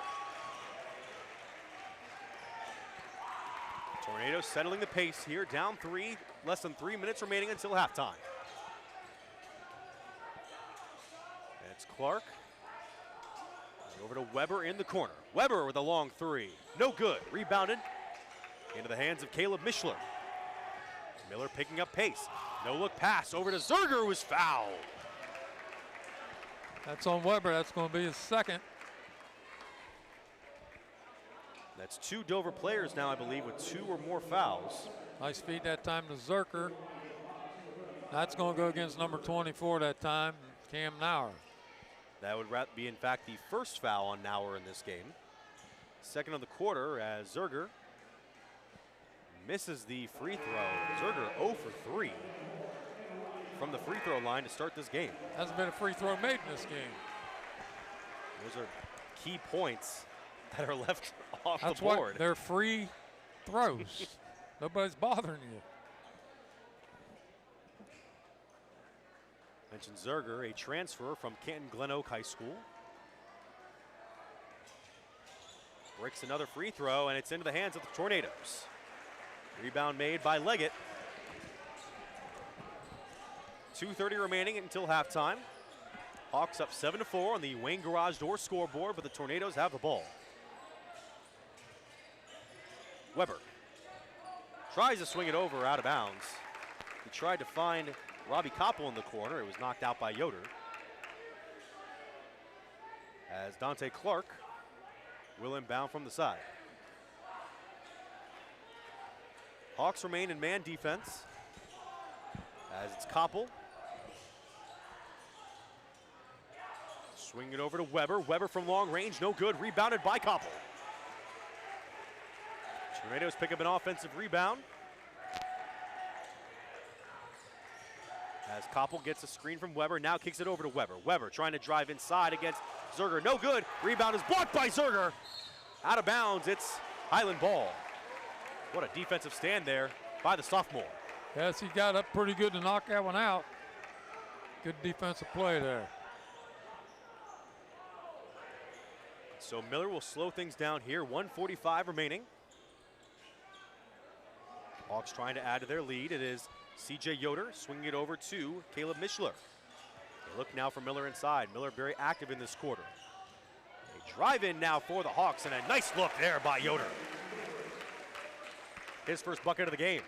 Tornadoes settling the pace here, down 3, less than 3 minutes remaining until halftime. And it's Clark. Over to Weber in the corner. Weber with a long 3. No good. Rebounded into the hands of Caleb Mishler. Miller picking up pace. No look pass over to Zerger, who was fouled. That's on Weber. That's going to be his second. That's 2 Dover players now, I believe, with 2 or more fouls. Nice feed that time to Zerker. That's going to go against number 24 that time, Cam Nauer. That would be, in fact, the first foul on Nauer in this game. Second of the quarter as Zerger misses the free throw. Zerger 0 for 3 from the free throw line to start this game. Hasn't been a free throw made in this game. Those are key points that are left off That's the board. What, they're free throws. Nobody's bothering you. Mentioned Zerger, a transfer from Canton Glen Oak High School. Breaks another free throw, and it's into the hands of the Tornadoes. Rebound made by Leggett. 2:30 remaining until halftime. Hawks up 7-4 on the Wayne Garage Door scoreboard, but the Tornadoes have the ball. Weber tries to swing it over, out of bounds. He tried to find Robbie Koppel in the corner. It was knocked out by Yoder. As Dante Clark will inbound from the side. Hawks remain in man defense as it's Koppel. Swing it over to Weber. Weber from long range, no good. Rebounded by Koppel. Tornadoes pick up an offensive rebound. As Koppel gets a screen from Weber, now kicks it over to Weber. Weber trying to drive inside against Zerger, no good. Rebound is blocked by Zerger. Out of bounds, it's Hiland ball. What a defensive stand there by the sophomore. Yes, he got up pretty good to knock that one out. Good defensive play there. So Miller will slow things down here, 1:45 remaining. Hawks trying to add to their lead. It is CJ Yoder swinging it over to Caleb Mishler. They look now for Miller inside. Miller very active in this quarter. A drive in now for the Hawks, and a nice look there by Yoder. His first bucket of the game.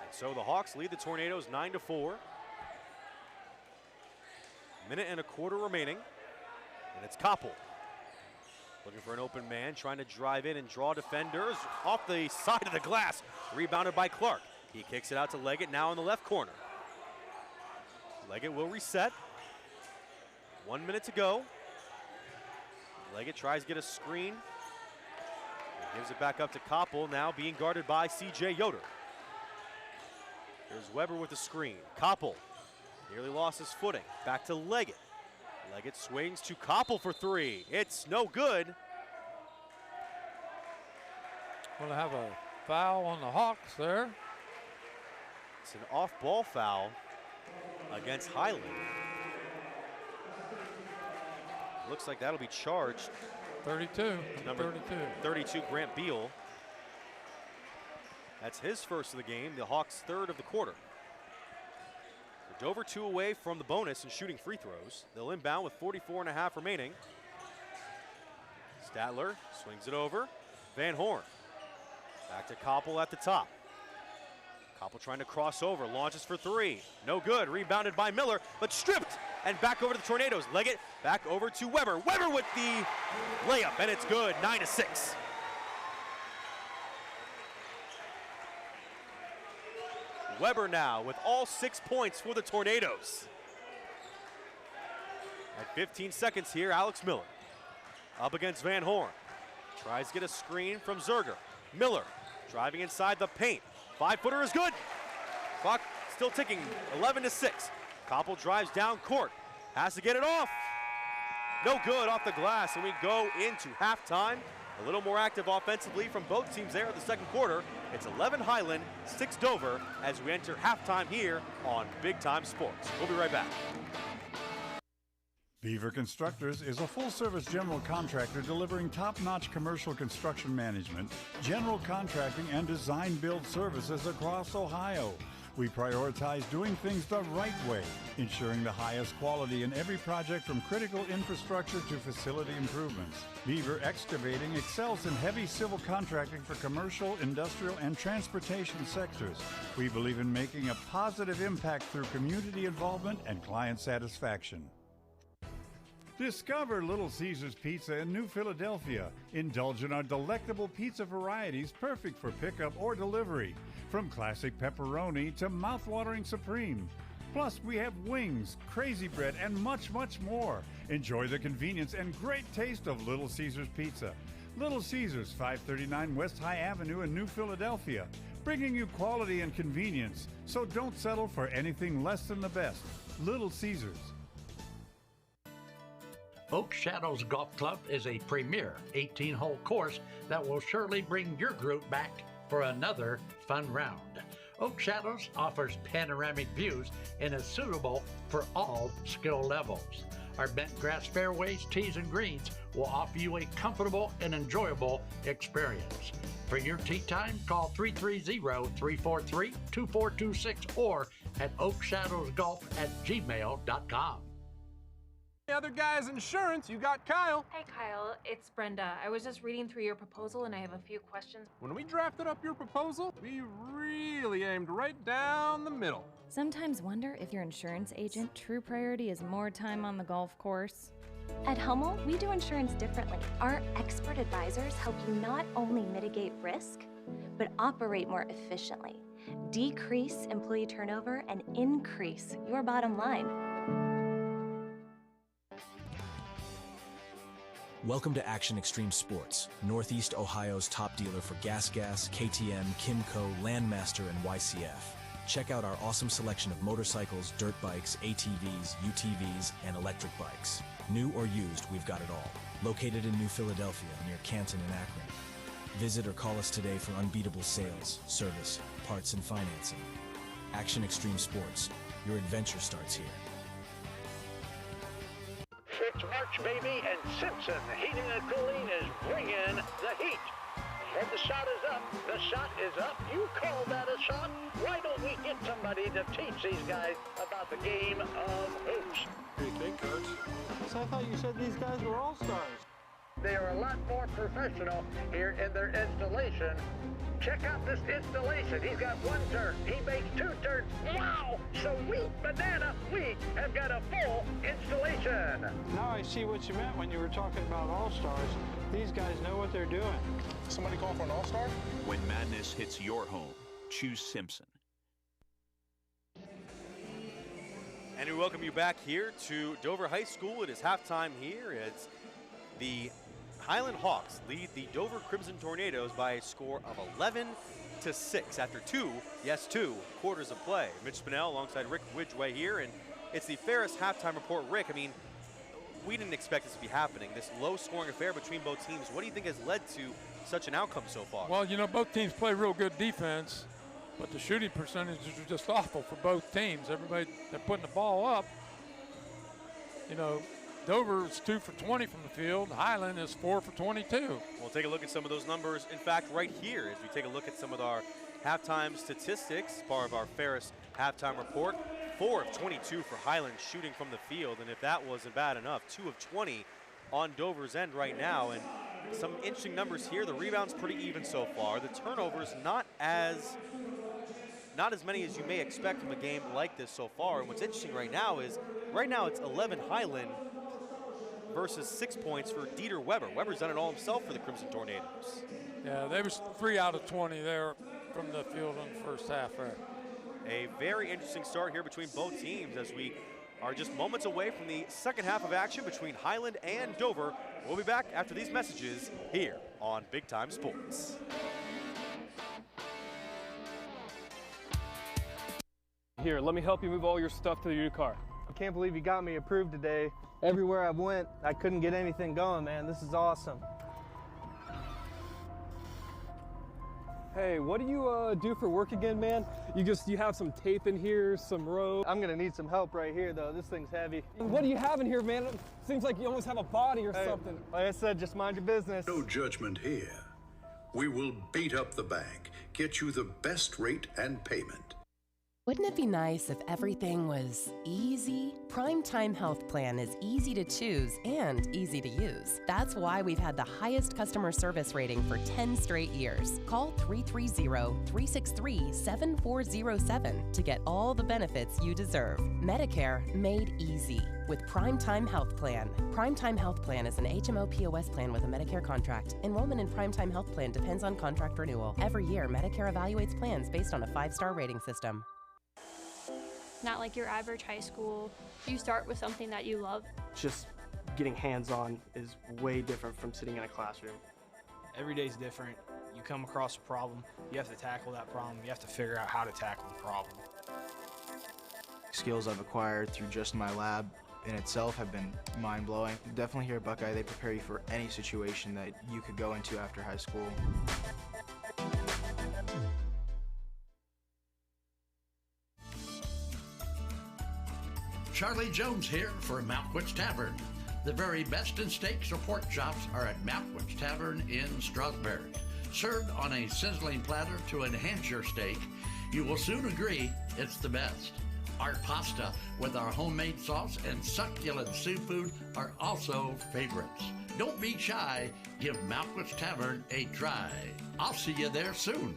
And so the Hawks lead the Tornadoes 9-4. Minute and a quarter remaining, and it's Koppel. Looking for an open man, trying to drive in and draw defenders off the side of the glass. Rebounded by Clark. He kicks it out to Leggett, now in the left corner. Leggett will reset. 1 minute to go. Leggett tries to get a screen. Gives it back up to Koppel, now being guarded by CJ Yoder. Here's Weber with the screen. Koppel nearly lost his footing. Back to Leggett. Leggett swings to Koppel for 3. It's no good. We'll have a foul on the Hawks there. It's an off-ball foul against Hiland. Looks like that'll be charged. 32. Number 32, Grant Beal. That's his first of the game, the Hawks' third of the quarter. Dover 2 away from the bonus and shooting free throws. They'll inbound with 44.5 remaining. Statler swings it over. Van Horn. Back to Koppel at the top. Koppel trying to cross over, launches for 3. No good, rebounded by Miller, but stripped and back over to the Tornadoes. Leggett back over to Weber. Weber with the layup, and it's good, 9-6. Weber now with all 6 points for the Tornadoes. At 15 seconds here, Alex Miller up against Van Horn. Tries to get a screen from Zerger. Miller driving inside the paint. 5-footer is good. Clock still ticking, 11-6. Koppel drives down court, has to get it off. No good off the glass, and we go into halftime. A little more active offensively from both teams there in the second quarter. It's 11 Hiland, 6 Dover as we enter halftime here on Big Time Sports. We'll be right back. Beaver Constructors is a full-service general contractor delivering top-notch commercial construction management, general contracting, and design-build services across Ohio. We prioritize doing things the right way, ensuring the highest quality in every project from critical infrastructure to facility improvements. Beaver Excavating excels in heavy civil contracting for commercial, industrial, and transportation sectors. We believe in making a positive impact through community involvement and client satisfaction. Discover Little Caesars Pizza in New Philadelphia. Indulge in our delectable pizza varieties perfect for pickup or delivery. From classic pepperoni to mouth-watering supreme. Plus, we have wings, crazy bread, and much, much more. Enjoy the convenience and great taste of Little Caesars Pizza. Little Caesars, 539 West High Avenue in New Philadelphia. Bringing you quality and convenience, so don't settle for anything less than the best. Little Caesars. Oak Shadows Golf Club is a premier 18-hole course that will surely bring your group back for another fun round. Oak Shadows offers panoramic views and is suitable for all skill levels. Our bent grass fairways, tees, and greens will offer you a comfortable and enjoyable experience. For your tee time, call 330-343-2426 or at oakshadowsgolf@gmail.com. The other guy's insurance, you got Kyle. Hey Kyle, it's Brenda. I was just reading through your proposal and I have a few questions. When we drafted up your proposal, we really aimed right down the middle. Sometimes wonder if your insurance agent true priority is more time on the golf course. At Hummel, we do insurance differently. Our expert advisors help you not only mitigate risk, but operate more efficiently, decrease employee turnover, and increase your bottom line. Welcome to Action Extreme Sports, Northeast Ohio's top dealer for Gas, KTM, Kimco, Landmaster, and YCF. Check out our awesome selection of motorcycles, dirt bikes, ATVs, UTVs, and electric bikes. New or used, we've got it all. Located in New Philadelphia, near Canton and Akron. Visit or call us today for unbeatable sales, service, parts, and financing. Action Extreme Sports, your adventure starts here. It's March, baby, and Simpson Heating and Cooling is bringing the heat. And the shot is up. The shot is up. You call that a shot? Why don't we get somebody to teach these guys about the game of hoops? Hey, Coach. So I thought you said these guys were all-stars. They are a lot more professional here in their installation. Check out this installation. He's got one turn. He makes two turns. Wow! Sweet banana. We have got a full installation. Now I see what you meant when you were talking about all-stars. These guys know what they're doing. Somebody call for an all-star? When madness hits your home, choose Simpson. And we welcome you back here to Dover High School. It is halftime here. It's the Hiland Hawks lead the Dover Crimson Tornadoes by a score of 11-6 after two quarters of play. Mitch Spinell alongside Rick Widgway here, and it's the Ferris halftime report. Rick, I mean, we didn't expect this to be happening, this low-scoring affair between both teams. What do you think has led to such an outcome so far? Well, you know, both teams play real good defense, but the shooting percentages are just awful for both teams. Everybody, they're putting the ball up. You know, Dover is 2 for 20 from the field. Hiland is 4 for 22. We'll take a look at some of those numbers. In fact, right here, as we take a look at some of our halftime statistics, part of our Ferris halftime report, 4 of 22 for Hiland shooting from the field. And if that wasn't bad enough, 2 of 20 on Dover's end right now. And some interesting numbers here. The rebounds pretty even so far. The turnovers not as many as you may expect from a game like this so far. And what's interesting right now is, it's 11 Hiland versus 6 points for Dieter Weber. Weber's done it all himself for the Crimson Tornadoes. Yeah, they was 3 out of 20 there from the field in the first half there. A very interesting start here between both teams as we are just moments away from the second half of action between Hiland and Dover. We'll be back after these messages here on Big Time Sports. Here, let me help you move all your stuff to your car. I can't believe you got me approved today. Everywhere I went, I couldn't get anything going, man. This is awesome. Hey, what do you do for work again, man? You have some tape in here, some rope. I'm gonna need some help right here, though. This thing's heavy. What do you have in here, man? It seems like you almost have a body or something. Like I said, just mind your business. No judgment here. We will beat up the bank, get you the best rate and payment. Wouldn't it be nice if everything was easy? Primetime Health Plan is easy to choose and easy to use. That's why we've had the highest customer service rating for 10 straight years. Call 330-363-7407 to get all the benefits you deserve. Medicare made easy with Primetime Health Plan. Primetime Health Plan is an HMO POS plan with a Medicare contract. Enrollment in Primetime Health Plan depends on contract renewal. Every year, Medicare evaluates plans based on a 5-star rating system. Not like your average high school. You start with something that you love. Just getting hands-on is way different from sitting in a classroom. Every day's different. You come across a problem, you have to tackle that problem, you have to figure out how to tackle the problem. Skills I've acquired through just my lab in itself have been mind-blowing. Definitely here at Buckeye, they prepare you for any situation that you could go into after high school. Charlie Jones here for Mountwich Tavern. The very best in steaks or pork chops are at Mountwich Tavern in Strasburg. Served on a sizzling platter to enhance your steak, you will soon agree it's the best. Our pasta with our homemade sauce and succulent seafood are also favorites. Don't be shy, give Mountwich Tavern a try. I'll see you there soon.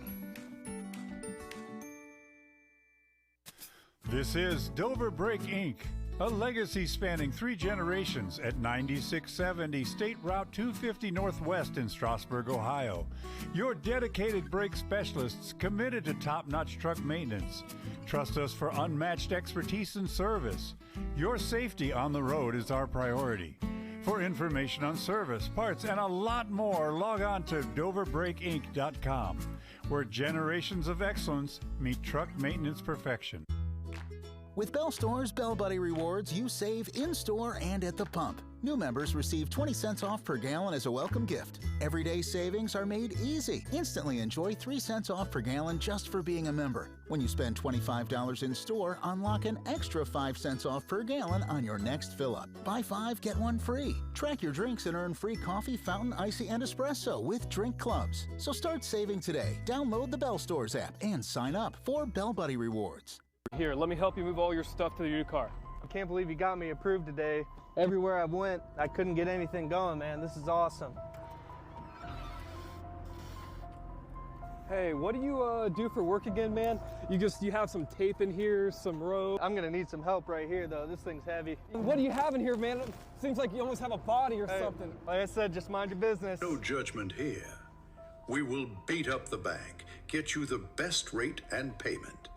This is Dover Brake Inc., a legacy spanning 3 generations at 9670 State Route 250 Northwest in Strasburg, Ohio. Your dedicated brake specialists committed to top-notch truck maintenance. Trust us for unmatched expertise and service. Your safety on the road is our priority. For information on service, parts, and a lot more, log on to doverbrakeinc.com, where generations of excellence meet truck maintenance perfection. With Bell Store's Bell Buddy Rewards, you save in-store and at the pump. New members receive 20 cents off per gallon as a welcome gift. Everyday savings are made easy. Instantly enjoy 3 cents off per gallon just for being a member. When you spend $25 in store, unlock an extra 5 cents off per gallon on your next fill-up. Buy 5, get 1 free. Track your drinks and earn free coffee, fountain, icy, and espresso with drink clubs. So start saving today. Download the Bell Stores app and sign up for Bell Buddy Rewards. Here, let me help you move all your stuff to your car. I can't believe you got me approved today. Everywhere I went, I couldn't get anything going, man. This is awesome. Hey, what do you do for work again, man? You have some tape in here, some rope. I'm gonna need some help right here, though. This thing's heavy. What do you have in here, man? It seems like you almost have a body or something. Like I said, just mind your business. No judgment here. We will beat up the bank, get you the best rate and payment.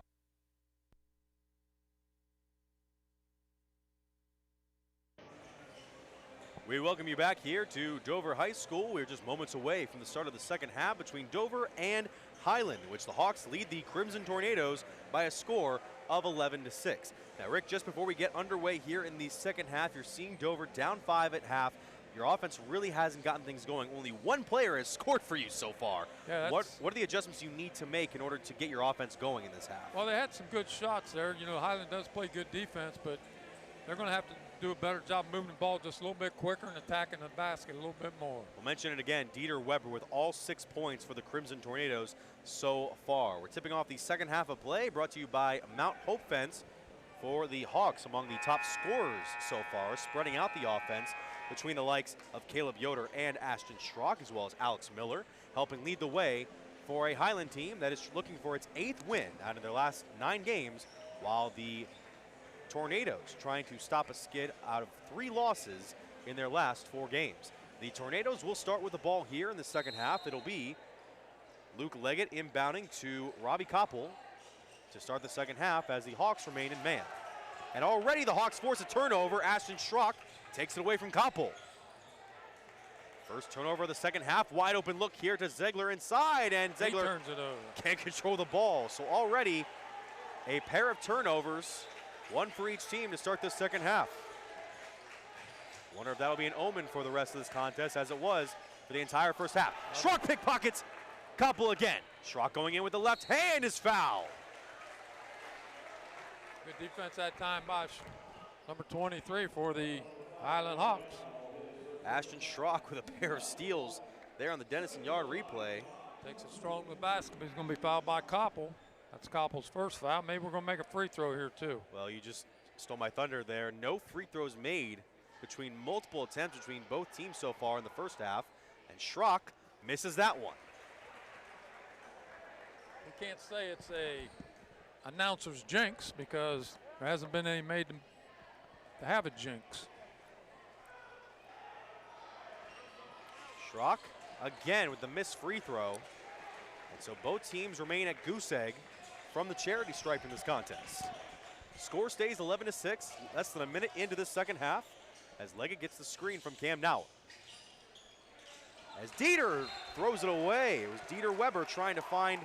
We welcome you back here to Dover High School. We're just moments away from the start of the second half between Dover and Hiland, in which the Hawks lead the Crimson Tornadoes by a score of 11-6. Now, Rick, just before we get underway here in the second half, you're seeing Dover down 5 at half. Your offense really hasn't gotten things going. Only one player has scored for you so far. Yeah, what are the adjustments you need to make in order to get your offense going in this half? Well, they had some good shots there. You know, Hiland does play good defense, but they're going to have to do a better job moving the ball just a little bit quicker and attacking the basket a little bit more. We'll mention it again, Dieter Weber with all 6 points for the Crimson Tornadoes so far. We're tipping off the second half of play, brought to you by Mount Hope Fence for the Hawks, among the top scorers so far, spreading out the offense between the likes of Caleb Yoder and Ashton Schrock, as well as Alex Miller, helping lead the way for a Hiland team that is looking for its 8th win out of their last 9 games, while the Tornadoes trying to stop a skid out of 3 losses in their last 4 games. The Tornadoes will start with the ball here in the second half. It'll be Luke Leggett inbounding to Robbie Koppel to start the second half as the Hawks remain in man. And already the Hawks force a turnover. Ashton Schrock takes it away from Koppel. First turnover of the second half. Wide open look here to Ziegler inside, and Ziegler turns it over. can't control the ball. So already a pair of turnovers, one for each team to start this second half. Wonder if that'll be an omen for the rest of this contest, as it was for the entire first half. Schrock pickpockets Koppel again. Schrock going in with the left hand is foul. Good defense that time by number 23 for the Hiland Hawks. Ashton Schrock with a pair of steals there on the Dennison Yard replay. Takes it strong to the basket, but he's going to be fouled by Koppel. That's Koppel's first foul. Maybe we're going to make a free throw here too. Well, you just stole my thunder there. No free throws made between multiple attempts between both teams so far in the first half, and Schrock misses that one. We can't say it's a announcer's jinx because there hasn't been any made to have a jinx. Schrock again with the missed free throw. And so both teams remain at goose egg from the charity stripe in this contest. Score stays 11-6, less than a minute into this second half, as Leggett gets the screen from Cam Nauer. As Dieter throws it away. It was Dieter Weber trying to find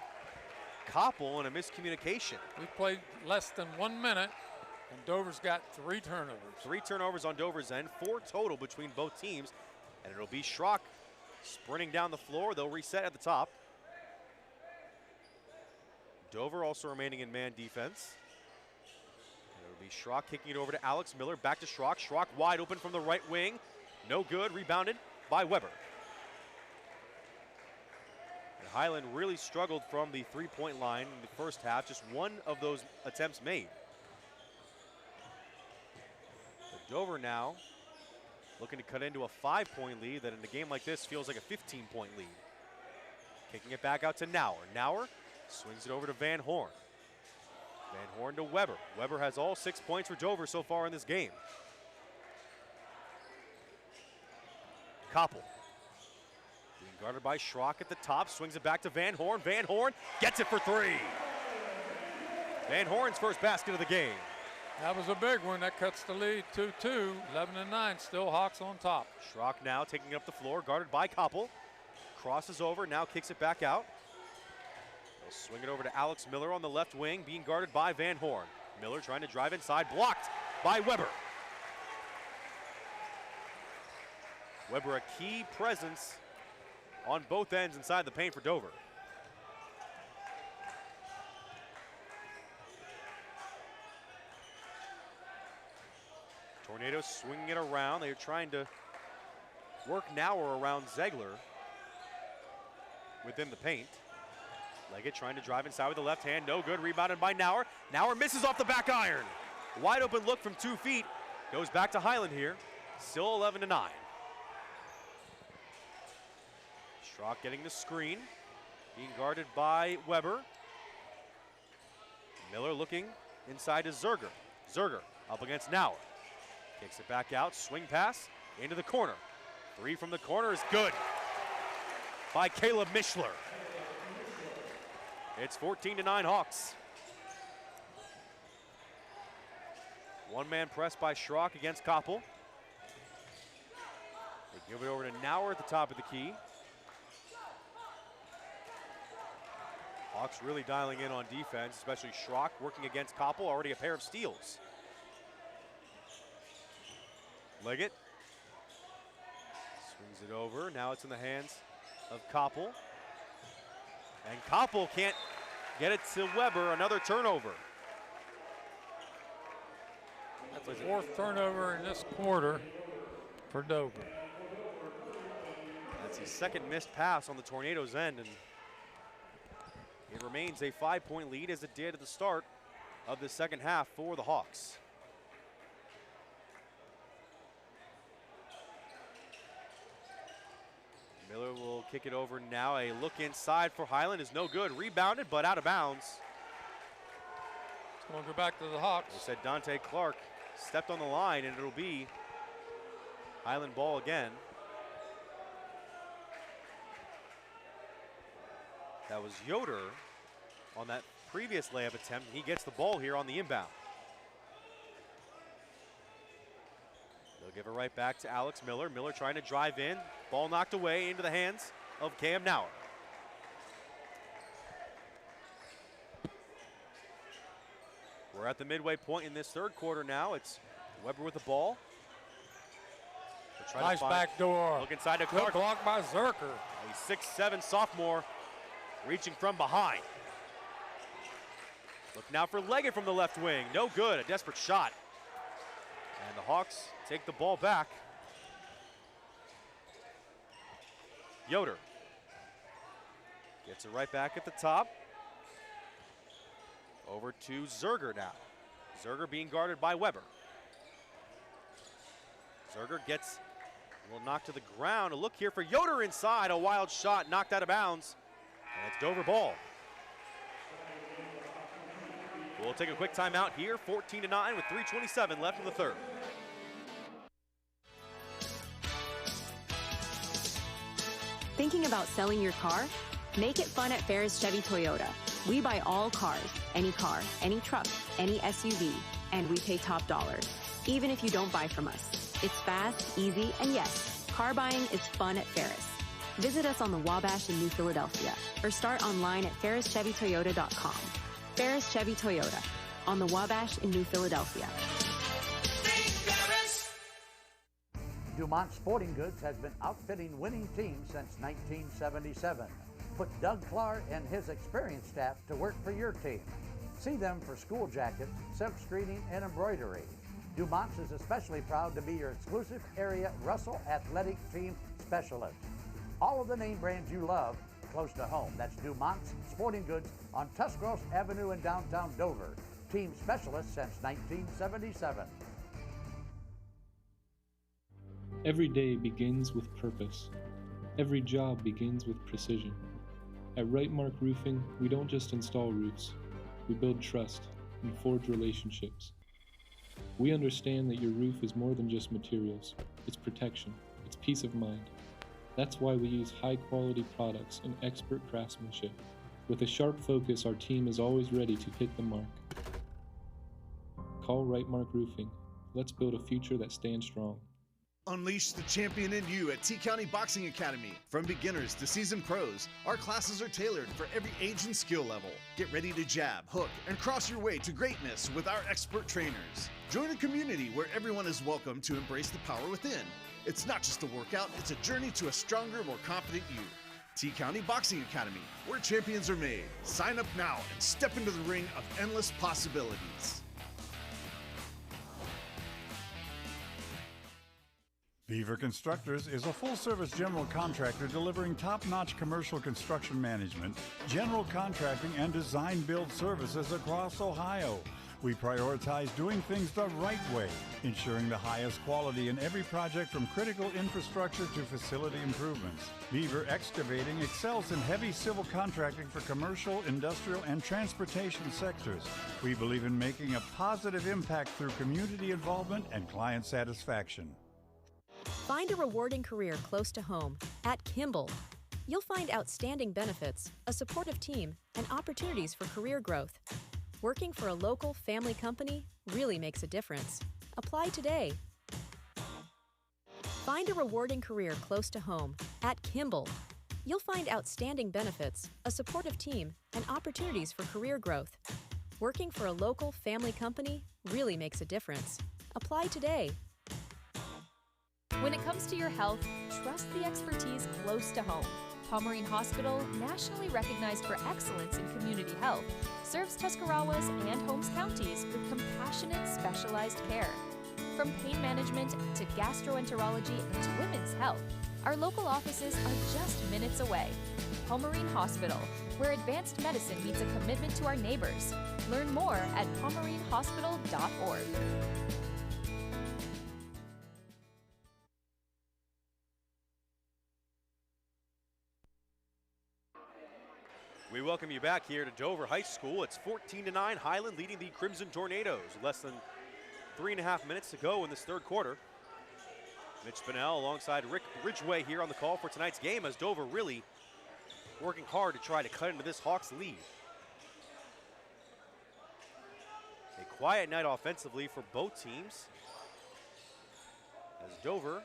Koppel in a miscommunication. We've played less than 1 minute, and Dover's got 3 turnovers. 3 turnovers on Dover's end, 4 total between both teams, and it'll be Schrock sprinting down the floor. They'll reset at the top. Dover also remaining in man defense. It'll be Schrock kicking it over to Alex Miller. Back to Schrock. Schrock wide open from the right wing. No good. Rebounded by Weber. And Hiland really struggled from the three-point line in the first half. Just one of those attempts made. But Dover now looking to cut into a 5-point lead that in a game like this feels like a 15-point lead. Kicking it back out to Nauer. Nauer swings it over to Van Horn. Van Horn to Weber. Weber has all 6 points for Dover so far in this game. Koppel being guarded by Schrock at the top. Swings it back to Van Horn. Van Horn gets it for 3. Van Horn's first basket of the game. That was a big one. That cuts the lead 2-2, 11-9, still Hawks on top. Schrock now taking up the floor, guarded by Koppel. Crosses over, now kicks it back out. They'll swing it over to Alex Miller on the left wing, being guarded by Van Horn. Miller trying to drive inside, blocked by Weber. Weber a key presence on both ends inside the paint for Dover. Tornadoes swinging it around. They're trying to work Nauer around Zegler within the paint. Leggett trying to drive inside with the left hand. No good. Rebounded by Nauer. Nauer misses off the back iron. Wide open look from 2 feet. Goes back to Hiland here. Still 11-9. Schrock getting the screen. Being guarded by Weber. Miller looking inside to Zerger. Zerger up against Nauer. Kicks it back out, swing pass into the corner. 3 from the corner is good by Caleb Mishler. It's 14-9 Hawks. One-man press by Schrock against Koppel. They give it over to Nauer at the top of the key. Hawks really dialing in on defense, especially Schrock working against Koppel, already a pair of steals. Leggett swings it over. Now it's in the hands of Koppel. And Koppel can't get it to Weber. Another turnover. That's the 4th turnover in this quarter for Dover. That's his second missed pass on the Tornadoes' end. And it remains a 5-point lead as it did at the start of the second half for the Hawks. Miller will kick it over now. A look inside for Hiland is no good. Rebounded, but out of bounds. It's going to go back to the Hawks. They said Dante Clark stepped on the line, and it'll be Hiland ball again. That was Yoder on that previous layup attempt. He gets the ball here on the inbound. They'll give it right back to Alex Miller. Miller trying to drive in. Ball knocked away into the hands of Cam Nauer. We're at the midway point in this third quarter now. It's Weber with the ball. Nice back door. Look inside to Good Clark. block by Zerker. A 6'7" sophomore reaching from behind. Look now for Leggett from the left wing. No good, a desperate shot. And the Hawks take the ball back. Yoder gets it right back at the top. Over to Zerger now. Zerger being guarded by Weber. Zerger gets a little knock to the ground. A look here for Yoder inside. A wild shot knocked out of bounds. And it's Dover ball. We'll take a quick timeout here. 14-9 with 3:27 left in the third. Thinking about selling your car? Make it fun at Ferris Chevy Toyota. We buy all cars, any truck, any SUV, and we pay top dollar, even if you don't buy from us. It's fast, easy, and yes, car buying is fun at Ferris. Visit us on the Wabash in New Philadelphia or start online at ferrischevytoyota.com. Ferris Chevy Toyota on the Wabash in New Philadelphia. Dumont Sporting Goods has been outfitting winning teams since 1977. Put Doug Clark and his experienced staff to work for your team. See them for school jackets, silk screening, and embroidery. Dumont's is especially proud to be your exclusive area Russell Athletic Team Specialist. All of the name brands you love close to home. That's Dumont's Sporting Goods on Tuscarawas Avenue in downtown Dover. Team specialist since 1977. Every day begins with purpose. Every job begins with precision. At Right Mark Roofing, we don't just install roofs. We build trust and forge relationships. We understand that your roof is more than just materials. It's protection. It's peace of mind. That's why we use high-quality products and expert craftsmanship. With a sharp focus, our team is always ready to hit the mark. Call Right Mark Roofing. Let's build a future that stands strong. Unleash the champion in you at T-County Boxing Academy. From beginners to seasoned pros, our classes are tailored for every age and skill level. Get ready to jab, hook, and cross your way to greatness with our expert trainers. Join a community where everyone is welcome to embrace the power within. It's not just a workout, it's a journey to a stronger, more confident you. T-County Boxing Academy, where champions are made. Sign up now and step into the ring of endless possibilities. Beaver Constructors is a full-service general contractor delivering top-notch commercial construction management, general contracting, and design-build services across Ohio. We prioritize doing things the right way, ensuring the highest quality in every project from critical infrastructure to facility improvements. Beaver Excavating excels in heavy civil contracting for commercial, industrial, and transportation sectors. We believe in making a positive impact through community involvement and client satisfaction. Find a rewarding career close to home at Kimball. You'll find outstanding benefits, a supportive team, and opportunities for career growth. Working for a local family company really makes a difference. Apply today. Find a rewarding career close to home at Kimball. You'll find outstanding benefits, a supportive team, and opportunities for career growth. Working for a local family company really makes a difference. Apply today. When it comes to your health, trust the expertise close to home. Pomerene Hospital, nationally recognized for excellence in community health, serves Tuscarawas and Holmes counties with compassionate, specialized care. From pain management to gastroenterology and to women's health, our local offices are just minutes away. Pomerene Hospital, where advanced medicine meets a commitment to our neighbors. Learn more at pomerenehospital.org. We welcome you back here to Dover High School. It's 14-9, Hiland leading the Crimson Tornadoes. Less than 3.5 minutes to go in this third quarter. Mitch Spinell alongside Rick Ridgway here on the call for tonight's game as Dover really working hard to try to cut into this Hawks lead. A quiet night offensively for both teams as Dover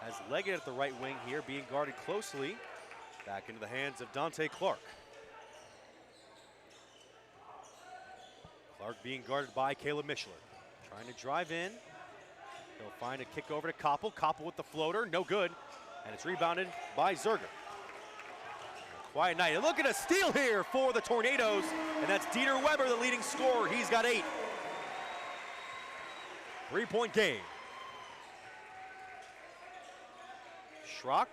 has Leggett at the right wing here being guarded closely. Back into the hands of Dante Clark. Clark being guarded by Caleb Mishler. Trying to drive in. He'll find a kick over to Koppel. Koppel with the floater, no good. And it's rebounded by Zerger. Quiet night. And look at a steal here for the Tornadoes. And that's Dieter Weber, the leading scorer. He's got 8. 3-point game. Schrock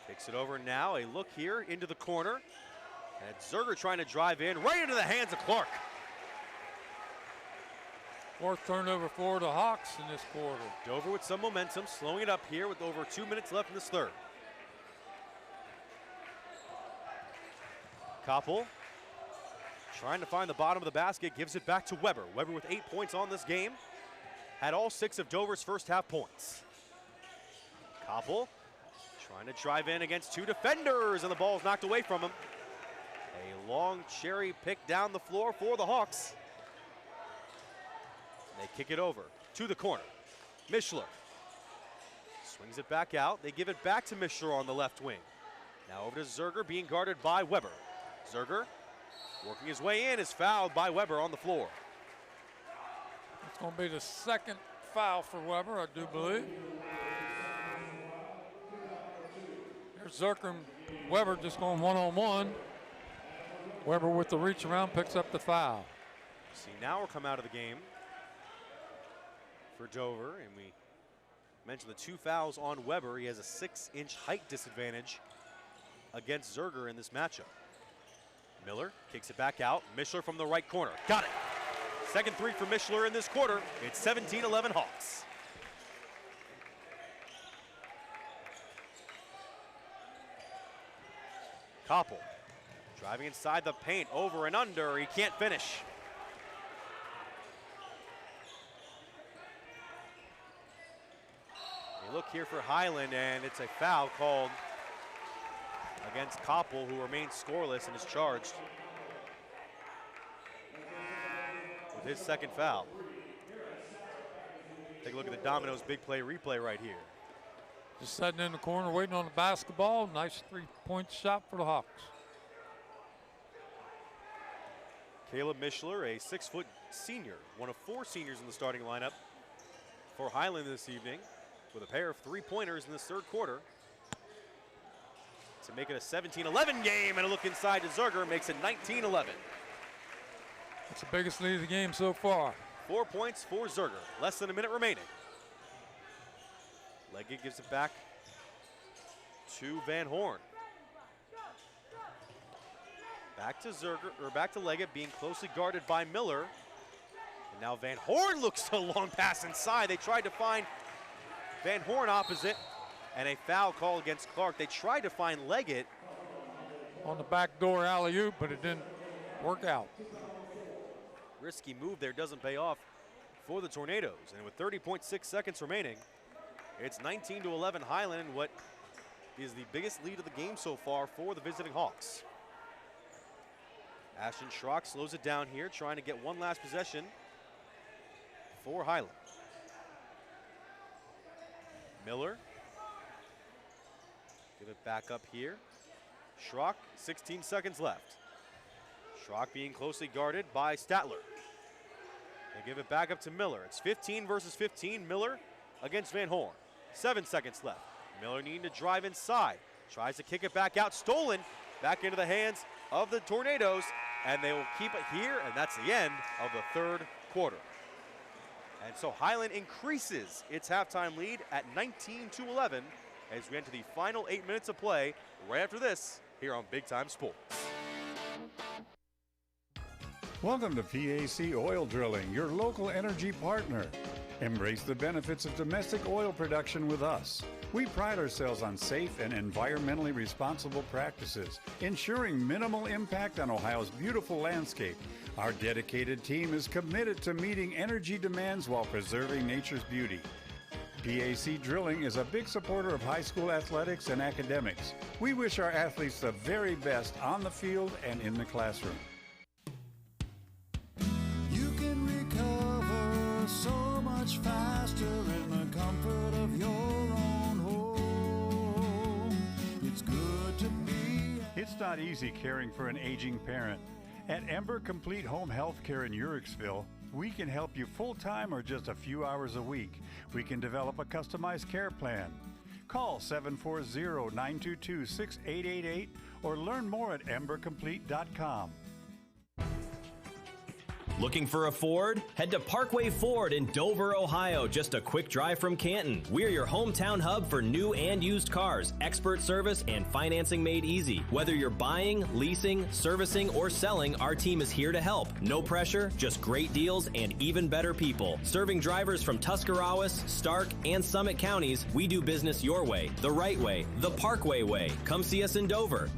kicks it over now. A look here into the corner. And Zerger trying to drive in right into the hands of Clark. 4th turnover for the Hawks in this quarter. Dover with some momentum, slowing it up here with over 2 minutes left in this third. Koppel trying to find the bottom of the basket, gives it back to Weber. Weber with 8 points on this game. Had all 6 of Dover's first half points. Koppel trying to drive in against 2 defenders, and the ball's knocked away from him. A long cherry pick down the floor for the Hawks. They kick it over to the corner. Mishler swings it back out. They give it back to Mishler on the left wing. Now over to Zerger, being guarded by Weber. Zerger working his way in, is fouled by Weber on the floor. It's going to be the 2nd foul for Weber, I do believe. Here's Zerger and Weber just going one-on-one. Weber with the reach around picks up the foul. See, now we'll come out of the game for Dover, and we mentioned the 2 fouls on Weber. He has a 6-inch height disadvantage against Zerger in this matchup. Miller kicks it back out. Mishler from the right corner. Got it. 2nd 3 for Mishler in this quarter. It's 17-11 Hawks. Koppel driving inside the paint, over and under. He can't finish. A look here for Hiland, and it's a foul called against Koppel, who remains scoreless and is charged with his 2nd foul. Take a look at the Domino's big play replay right here. Just sitting in the corner waiting on the basketball. Nice 3-point shot for the Hawks. Caleb Mishler, a 6-foot senior, one of 4 seniors in the starting lineup for Hiland this evening, with a pair of 3-pointers in this third quarter to make it a 17-11 game, and a look inside to Zerger makes it 19-11. That's the biggest lead of the game so far. 4 points for Zerger, less than a minute remaining. Leggett gives it back to Van Horn. Back to Zerger, or back to Leggett, being closely guarded by Miller. And now Van Horn looks to a long pass inside. They tried to find Van Horn opposite, and a foul call against Clark. They tried to find Leggett on the backdoor alley-oop, but it didn't work out. Risky move there, doesn't pay off for the Tornadoes. And with 30.6 seconds remaining, it's 19-11 Hiland, in what is the biggest lead of the game so far for the visiting Hawks. Ashton Schrock slows it down here, trying to get one last possession for Hiland. Miller, give it back up here. Schrock, 16 seconds left. Schrock being closely guarded by Statler. They give it back up to Miller. It's 15 versus 15. Miller against Van Horn. 7 seconds left. Miller needing to drive inside. Tries to kick it back out. Stolen back into the hands of the Tornadoes. And they will keep it here. And that's the end of the third quarter. And so Hiland increases its halftime lead at 19-11 as we enter the final 8 minutes of play right after this here on Big Time Sports. Welcome to PAC Oil Drilling, your local energy partner. Embrace the benefits of domestic oil production with us. We pride ourselves on safe and environmentally responsible practices, ensuring minimal impact on Ohio's beautiful landscape. Our dedicated team is committed to meeting energy demands while preserving nature's beauty. PAC Drilling is a big supporter of high school athletics and academics. We wish our athletes the very best on the field and in the classroom. You can recover so much faster in the comfort of your own home. It's good to be. It's not easy caring for an aging parent. At Ember Complete Home Healthcare in Uricksville, we can help you full-time or just a few hours a week. We can develop a customized care plan. Call 740-922-6888 or learn more at embercomplete.com. Looking for a Ford? Head to Parkway Ford in Dover, Ohio, just a quick drive from Canton. We're your hometown hub for new and used cars, expert service, and financing made easy. Whether you're buying, leasing, servicing, or selling, our team is here to help. No pressure, just great deals and even better people. Serving drivers from Tuscarawas, Stark, and Summit counties, we do business your way, the right way, the Parkway way. Come see us in Dover.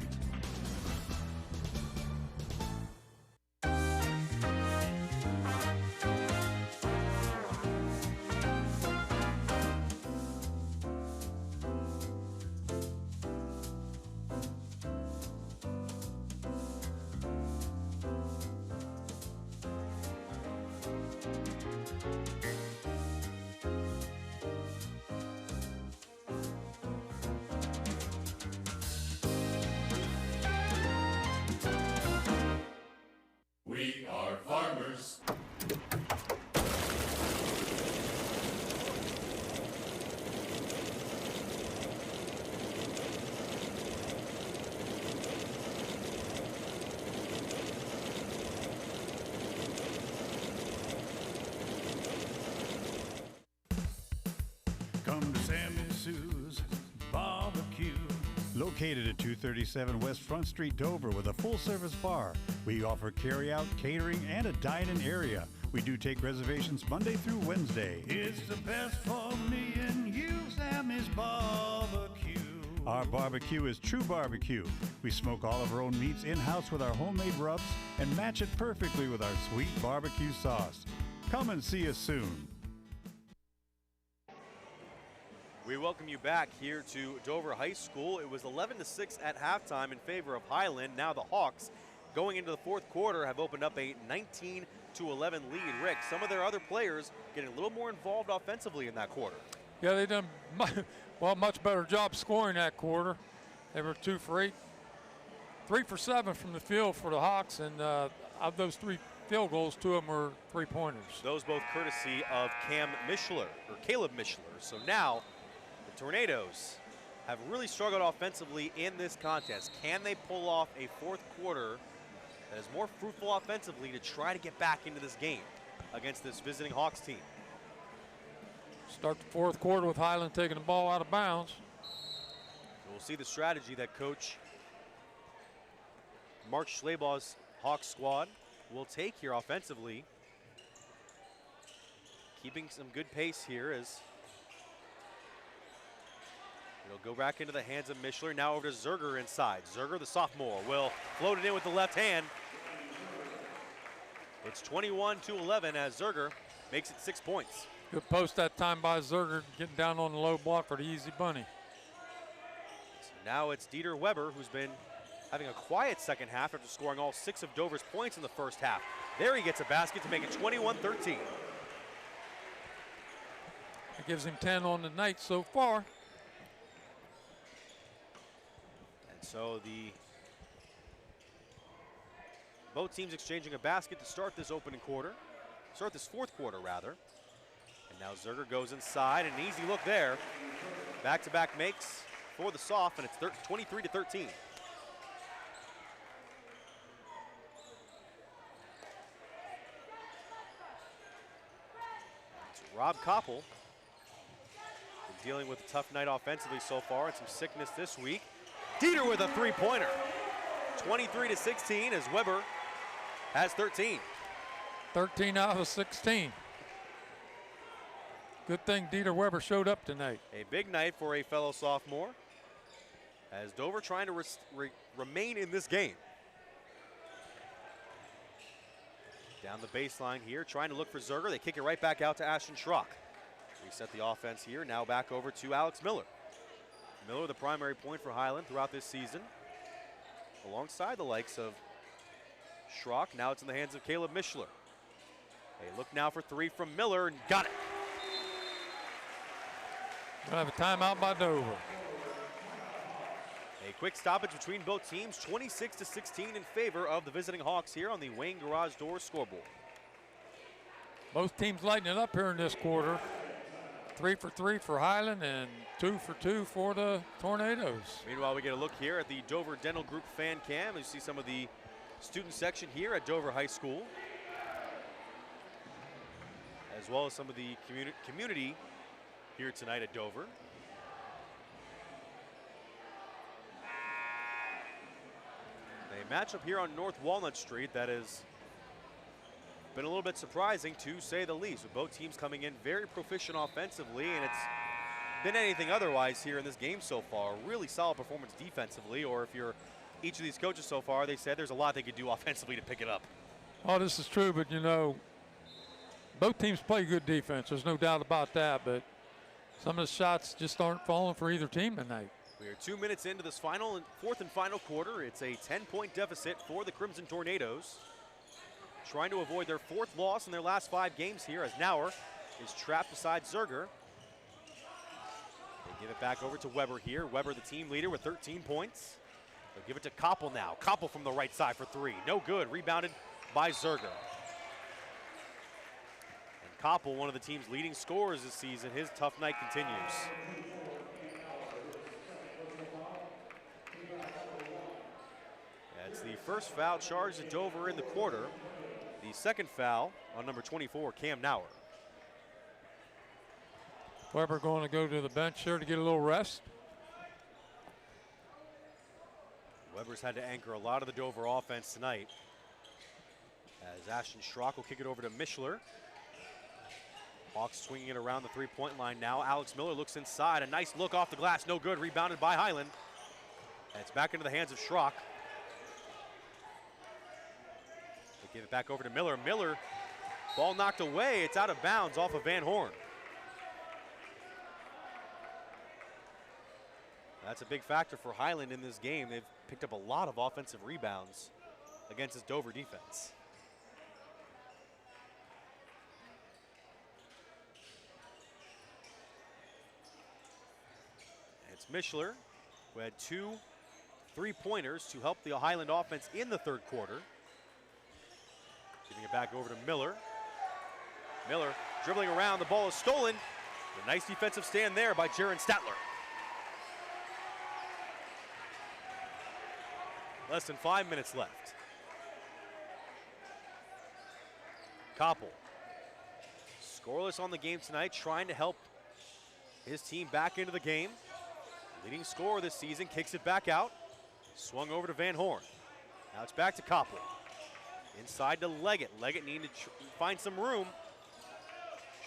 We are farmers. Come to Sam and Sue's Barbecue. Located at 237 West Front Street, Dover, with a full-service bar. We offer carry-out, catering, and a dine-in area. We do take reservations Monday through Wednesday. It's the best for me and you, Sammy's Barbecue. Our barbecue is true barbecue. We smoke all of our own meats in-house with our homemade rubs and match it perfectly with our sweet barbecue sauce. Come and see us soon. We welcome you back here to Dover High School. It was 11-6 at halftime in favor of Hiland. Now the Hawks, going into the fourth quarter, have opened up a 19-11 lead. Rick, some of their other players getting a little more involved offensively in that quarter. Yeah, they done much better job scoring that quarter. They were 2 for 8, 3 for 7 from the field for the Hawks, and of those 3 field goals, 2 of them were 3-pointers. Those both courtesy of Caleb Mishler. So now the Tornadoes have really struggled offensively in this contest. Can they pull off a fourth quarter that is more fruitful offensively to try to get back into this game against this visiting Hawks team? Start the fourth quarter with Hiland taking the ball out of bounds. So we'll see the strategy that Coach Mark Schlabaugh's Hawks squad will take here offensively. Keeping some good pace here as it'll go back into the hands of Mishler. Now over to Zerger inside. Zerger, the sophomore, will float it in with the left hand. It's 21-11 as Zerger makes it 6 points. Good post that time by Zerger, getting down on the low block for the easy bunny. So now it's Dieter Weber, who's been having a quiet second half after scoring all 6 of Dover's points in the first half. There he gets a basket to make it 21-13. It gives him 10 on the night so far. And so both teams exchanging a basket to start this fourth quarter rather. And now Zerger goes inside, and an easy look there. Back-to-back makes for the Soph, and it's 23-13. It's Rob Koppel, been dealing with a tough night offensively so far and some sickness this week. Dieter with a three-pointer. 23-16 as Weber has 13. 13 out of 16. Good thing Dieter Weber showed up tonight. A big night for a fellow sophomore as Dover trying to remain in this game. Down the baseline here, trying to look for Zerger. They kick it right back out to Ashton Schrock. Reset the offense here, now back over to Alex Miller. Miller, the primary point for Hiland throughout this season, alongside the likes of Schrock. Now it's in the hands of Caleb Mishler. A look now for 3 from Miller, and got it. Gonna have a timeout by Dover. A quick stoppage between both teams, 26-16 in favor of the visiting Hawks here on the Wayne Garage Doors scoreboard. Both teams lighting it up here in this quarter. 3 for 3 for Hiland and 2 for 2 for the Tornadoes. Meanwhile, we get a look here at the Dover Dental Group fan cam. You see some of the student section here at Dover High School, as well as some of the community here tonight at Dover. A matchup here on North Walnut Street that has been a little bit surprising, to say the least, with both teams coming in very proficient offensively, and it's been anything otherwise here in this game so far. Really solid performance defensively, or if you're each of these coaches so far, they said there's a lot they could do offensively to pick it up. Oh, this is true, but you know, both teams play good defense. There's no doubt about that, but some of the shots just aren't falling for either team tonight. We are 2 minutes into this fourth and final quarter. It's a 10-point deficit for the Crimson Tornadoes, trying to avoid their 4th loss in their last 5 games here, as Nauer is trapped beside Zerger. They give it back over to Weber here. Weber, the team leader, with 13 points. They'll give it to Koppel now. Koppel from the right side for 3. No good. Rebounded by Zerger. And Koppel, one of the team's leading scorers this season, his tough night continues. That's the first foul charged at Dover in the quarter. The second foul on number 24, Cam Nauer. Weber going to go to the bench here to get a little rest. Weber's had to anchor a lot of the Dover offense tonight, as Ashton Schrock will kick it over to Mischler. Hawks swinging it around the 3-point line now. Alex Miller looks inside. A nice look off the glass. No good. Rebounded by Hiland. And it's back into the hands of Schrock. They give it back over to Miller. Miller, ball knocked away. It's out of bounds off of Van Horn. That's a big factor for Hiland in this game. They've picked up a lot of offensive rebounds against this Dover defense. It's Mischler, who had 2 3-pointers to help the Hiland offense in the third quarter. Giving it back over to Miller. Miller dribbling around, the ball is stolen. A nice defensive stand there by Jaron Statler. Less than 5 minutes left. Koppel, scoreless on the game tonight, trying to help his team back into the game. Leading scorer this season, kicks it back out. Swung over to Van Horn. Now it's back to Koppel. Inside to Leggett. Leggett needing to find some room.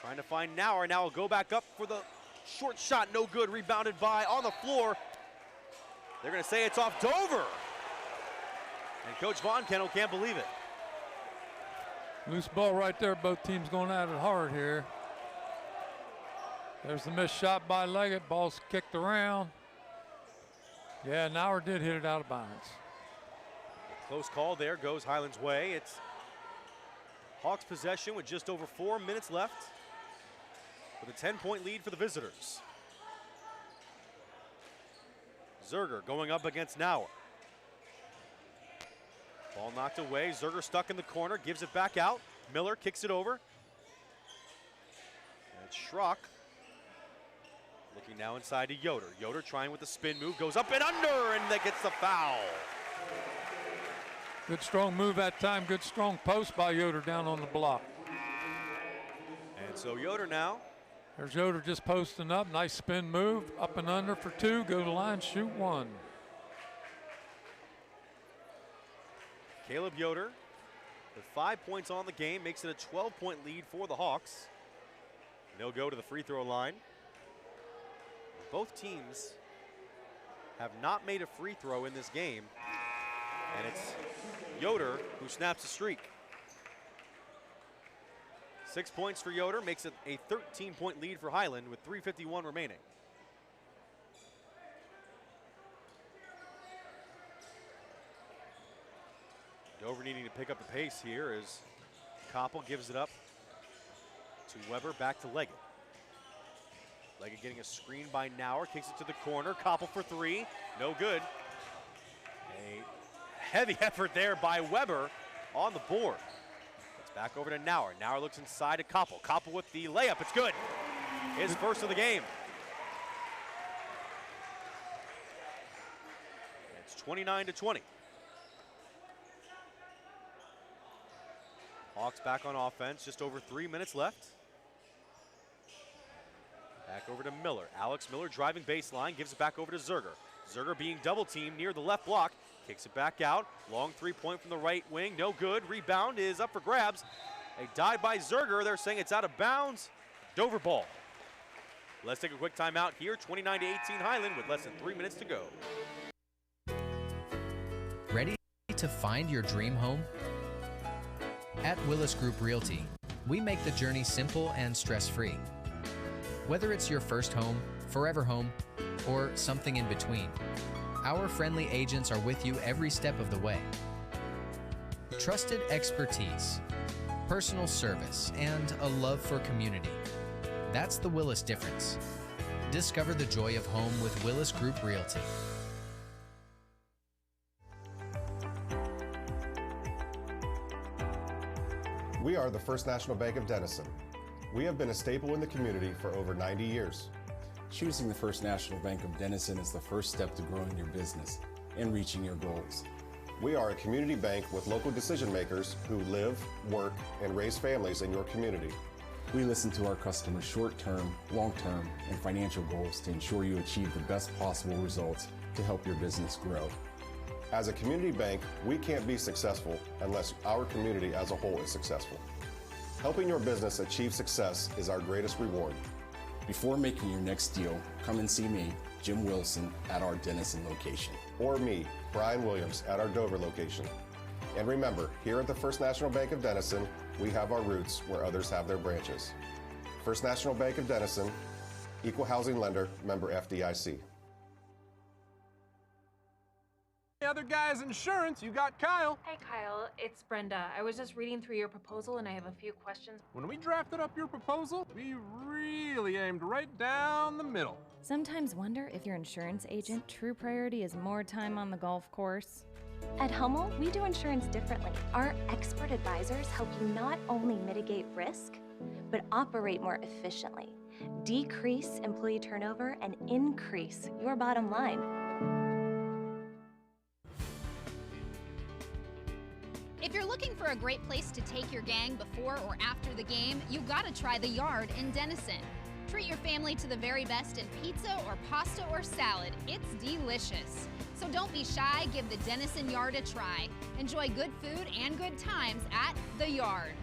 Trying to find Nauer. Now will go back up for the short shot. No good. Rebounded by on the floor. They're going to say it's off Dover. And Coach Von Kennel can't believe it. Loose ball right there. Both teams going at it hard here. There's the missed shot by Leggett. Ball's kicked around. Yeah, Nauer did hit it out of bounds. Close call there, goes Hiland's way. It's Hawks possession with just over 4 minutes left, with a 10-point lead for the visitors. Zerger going up against Nauer. Ball knocked away. Zerger stuck in the corner, gives it back out. Miller kicks it over. And it's Schrock looking now inside to Yoder. Yoder trying with the spin move, goes up and under, and that gets the foul. Good strong move that time. Good strong post by Yoder down on the block. And so Yoder now. There's Yoder just posting up. Nice spin move. Up and under for 2. Go to the line, shoot 1. Caleb Yoder with 5 points on the game makes it a 12-point lead for the Hawks. And they'll go to the free throw line. Both teams have not made a free throw in this game. And it's Yoder who snaps the streak. 6 points for Yoder makes it a 13-point lead for Hiland with 3:51 remaining. Dover needing to pick up the pace here as Koppel gives it up to Weber, back to Leggett. Leggett getting a screen by Nauer, kicks it to the corner. Koppel for 3, no good. heavy effort there by Weber on the board. It's back over to Nauer. Nauer looks inside to Koppel. Koppel with the layup. It's good. His first of the game. It's 29-20. Hawks back on offense. Just over 3 minutes left. Back over to Miller. Alex Miller driving baseline. Gives it back over to Zerger. Zerger being double teamed near the left block. Kicks it back out. Long three-point from the right wing. No good. Rebound is up for grabs. A dive by Zerger. They're saying it's out of bounds. Dover ball. Let's take a quick timeout here. 29-18 Hiland with less than 3 minutes to go. Ready to find your dream home? At Willis Group Realty, we make the journey simple and stress-free. Whether it's your first home, forever home, or something in between, our friendly agents are with you every step of the way. Trusted expertise, personal service, and a love for community. That's the Willis difference. Discover the joy of home with Willis Group Realty. We are the First National Bank of Denison. We have been a staple in the community for over 90 years. Choosing the First National Bank of Denison is the first step to growing your business and reaching your goals. We are a community bank with local decision makers who live, work, and raise families in your community. We listen to our customers' short-term, long-term, and financial goals to ensure you achieve the best possible results to help your business grow. As a community bank, we can't be successful unless our community as a whole is successful. Helping your business achieve success is our greatest reward. Before making your next deal, come and see me, Jim Wilson, at our Denison location. Or me, Brian Williams, at our Dover location. And remember, here at the First National Bank of Denison, we have our roots where others have their branches. First National Bank of Denison, equal housing lender, member FDIC. The other guy's insurance, you got Kyle. Hey Kyle, it's Brenda. I was just reading through your proposal and I have a few questions. When we drafted up your proposal, we really aimed right down the middle. Sometimes wonder if your insurance agent true priority is more time on the golf course. At Hummel, we do insurance differently. Our expert advisors help you not only mitigate risk, but operate more efficiently, decrease employee turnover, and increase your bottom line. If you're looking for a great place to take your gang before or after the game, you gotta try The Yard in Denison. Treat your family to the very best in pizza or pasta or salad. It's delicious. So don't be shy, give the Denison Yard a try. Enjoy good food and good times at The Yard.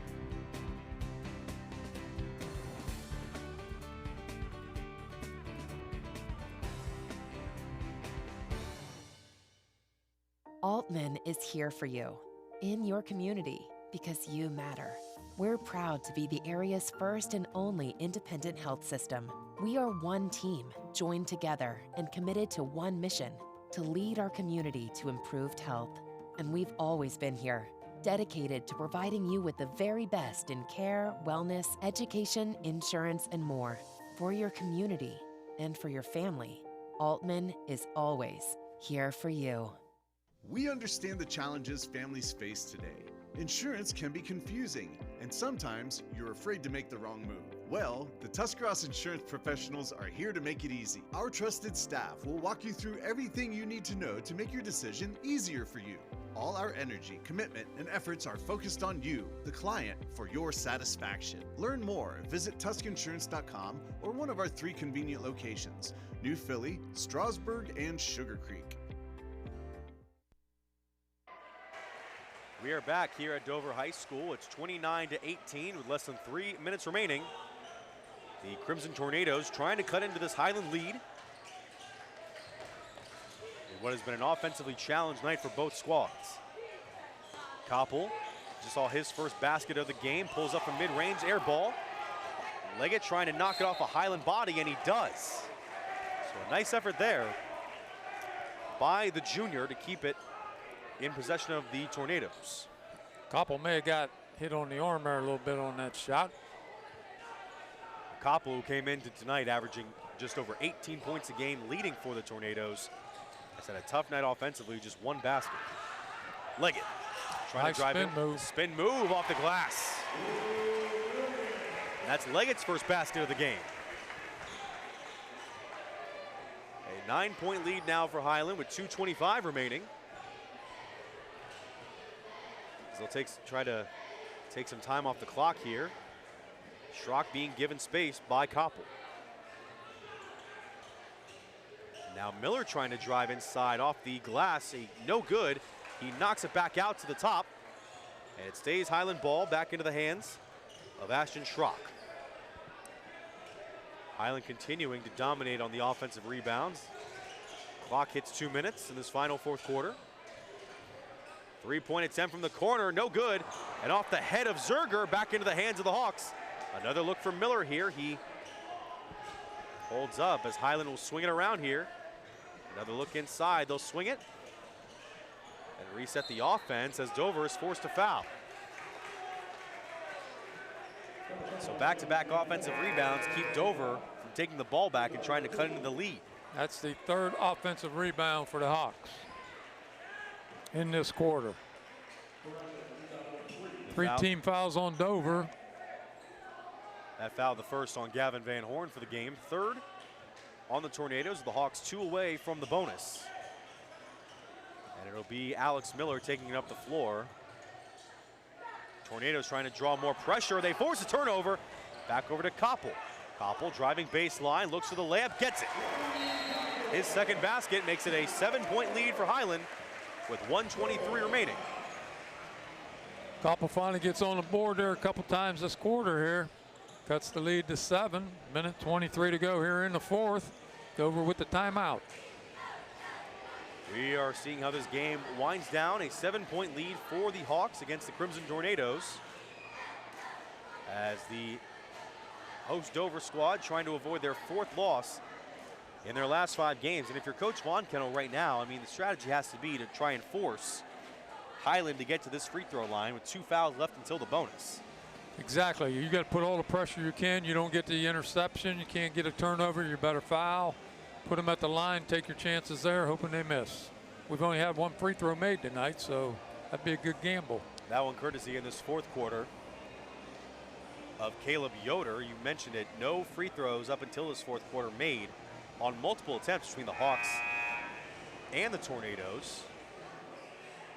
Altman is here for you, in your community, because you matter. We're proud to be the area's first and only independent health system. We are one team, joined together and committed to one mission, to lead our community to improved health. And we've always been here, dedicated to providing you with the very best in care, wellness, education, insurance, and more. For your community and for your family, Altman is always here for you. We understand the challenges families face today. Insurance can be confusing, and sometimes you're afraid to make the wrong move. Well, the Tuscarawas Insurance Professionals are here to make it easy. Our trusted staff will walk you through everything you need to know to make your decision easier for you. All our energy, commitment, and efforts are focused on you, the client, for your satisfaction. Learn more, visit TuskInsurance.com or one of our 3 convenient locations, New Philly, Strasburg, and Sugar Creek. We are back here at Dover High School. It's 29-18 with less than 3 minutes remaining. The Crimson Tornadoes trying to cut into this Hiland lead. In what has been an offensively challenged night for both squads. Koppel just saw his first basket of the game, pulls up from mid-range, air ball. Leggett trying to knock it off a Hiland body, and he does. So a nice effort there by the junior to keep it in possession of the Tornadoes. Koppel may have got hit on the arm there a little bit on that shot. Koppel, who came into tonight averaging just over 18 points a game, leading for the Tornadoes. Has had a tough night offensively, just 1 basket. Leggett trying Nice to drive spin in. move. Spin move off the glass. And that's Leggett's first basket of the game. A 9-point lead now for Hiland with 2:25 remaining. They'll try to take some time off the clock here. Schrock being given space by Koppel. Now Miller trying to drive inside off the glass. No good. He knocks it back out to the top. And it stays Hiland ball back into the hands of Ashton Schrock. Hiland continuing to dominate on the offensive rebounds. Clock hits 2 minutes in this final fourth quarter. 3-point attempt from the corner, no good. And off the head of Zerger, back into the hands of the Hawks. Another look for Miller here. He holds up as Hiland will swing it around here. Another look inside, they'll swing it. And reset the offense as Dover is forced to foul. So back-to-back offensive rebounds keep Dover from taking the ball back and trying to cut into the lead. That's the third offensive rebound for the Hawks in this quarter. 3 team fouls on Dover. That foul, the first on Gavin Van Horn for the game. Third on the Tornadoes. The Hawks 2 away from the bonus. And it'll be Alex Miller taking it up the floor. Tornadoes trying to draw more pressure. They force a turnover. Back over to Koppel. Koppel driving baseline, looks for the layup, gets it. His second basket makes it a 7-point lead for Hiland with 1:23 remaining. Koppel finally gets on the board there a couple times this quarter here. Cuts the lead to 7. Minute 23 to go here in the fourth. Dover with the timeout. We are seeing how this game winds down. A 7-point lead for the Hawks against the Crimson Tornadoes. As the host Dover squad trying to avoid their 4th loss in their last 5 games. And if you're Coach Von Kennel right now, I mean, the strategy has to be to try and force Hiland to get to this free throw line with 2 fouls left until the bonus. Exactly. You got to put all the pressure you can. You don't get the interception. You can't get a turnover. You better foul. Put them at the line. Take your chances there, hoping they miss. We've only had 1 free throw made tonight, so that'd be a good gamble. That one courtesy in this fourth quarter of Caleb Yoder. You mentioned it. No free throws up until this fourth quarter made on multiple attempts between the Hawks and the Tornadoes.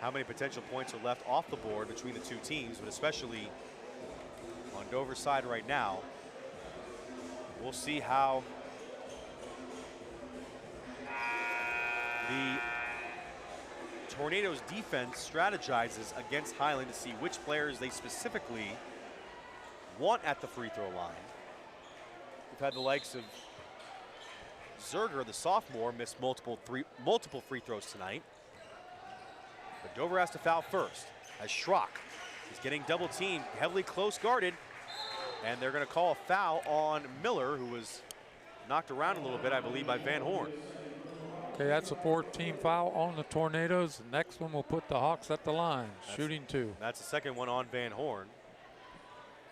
How many potential points are left off the board between the 2 teams, but especially on Dover's side right now. We'll see how the Tornadoes defense strategizes against Hiland to see which players they specifically want at the free throw line. We've had the likes of Zerger, the sophomore, miss multiple free throws tonight. But Dover has to foul first as Schrock is getting double teamed, heavily close guarded, and they're going to call a foul on Miller, who was knocked around a little bit, I believe, by Van Horn. Okay, that's a 4th-team foul on the Tornadoes. The next one will put the Hawks at the line, shooting 2. That's the second one on Van Horn.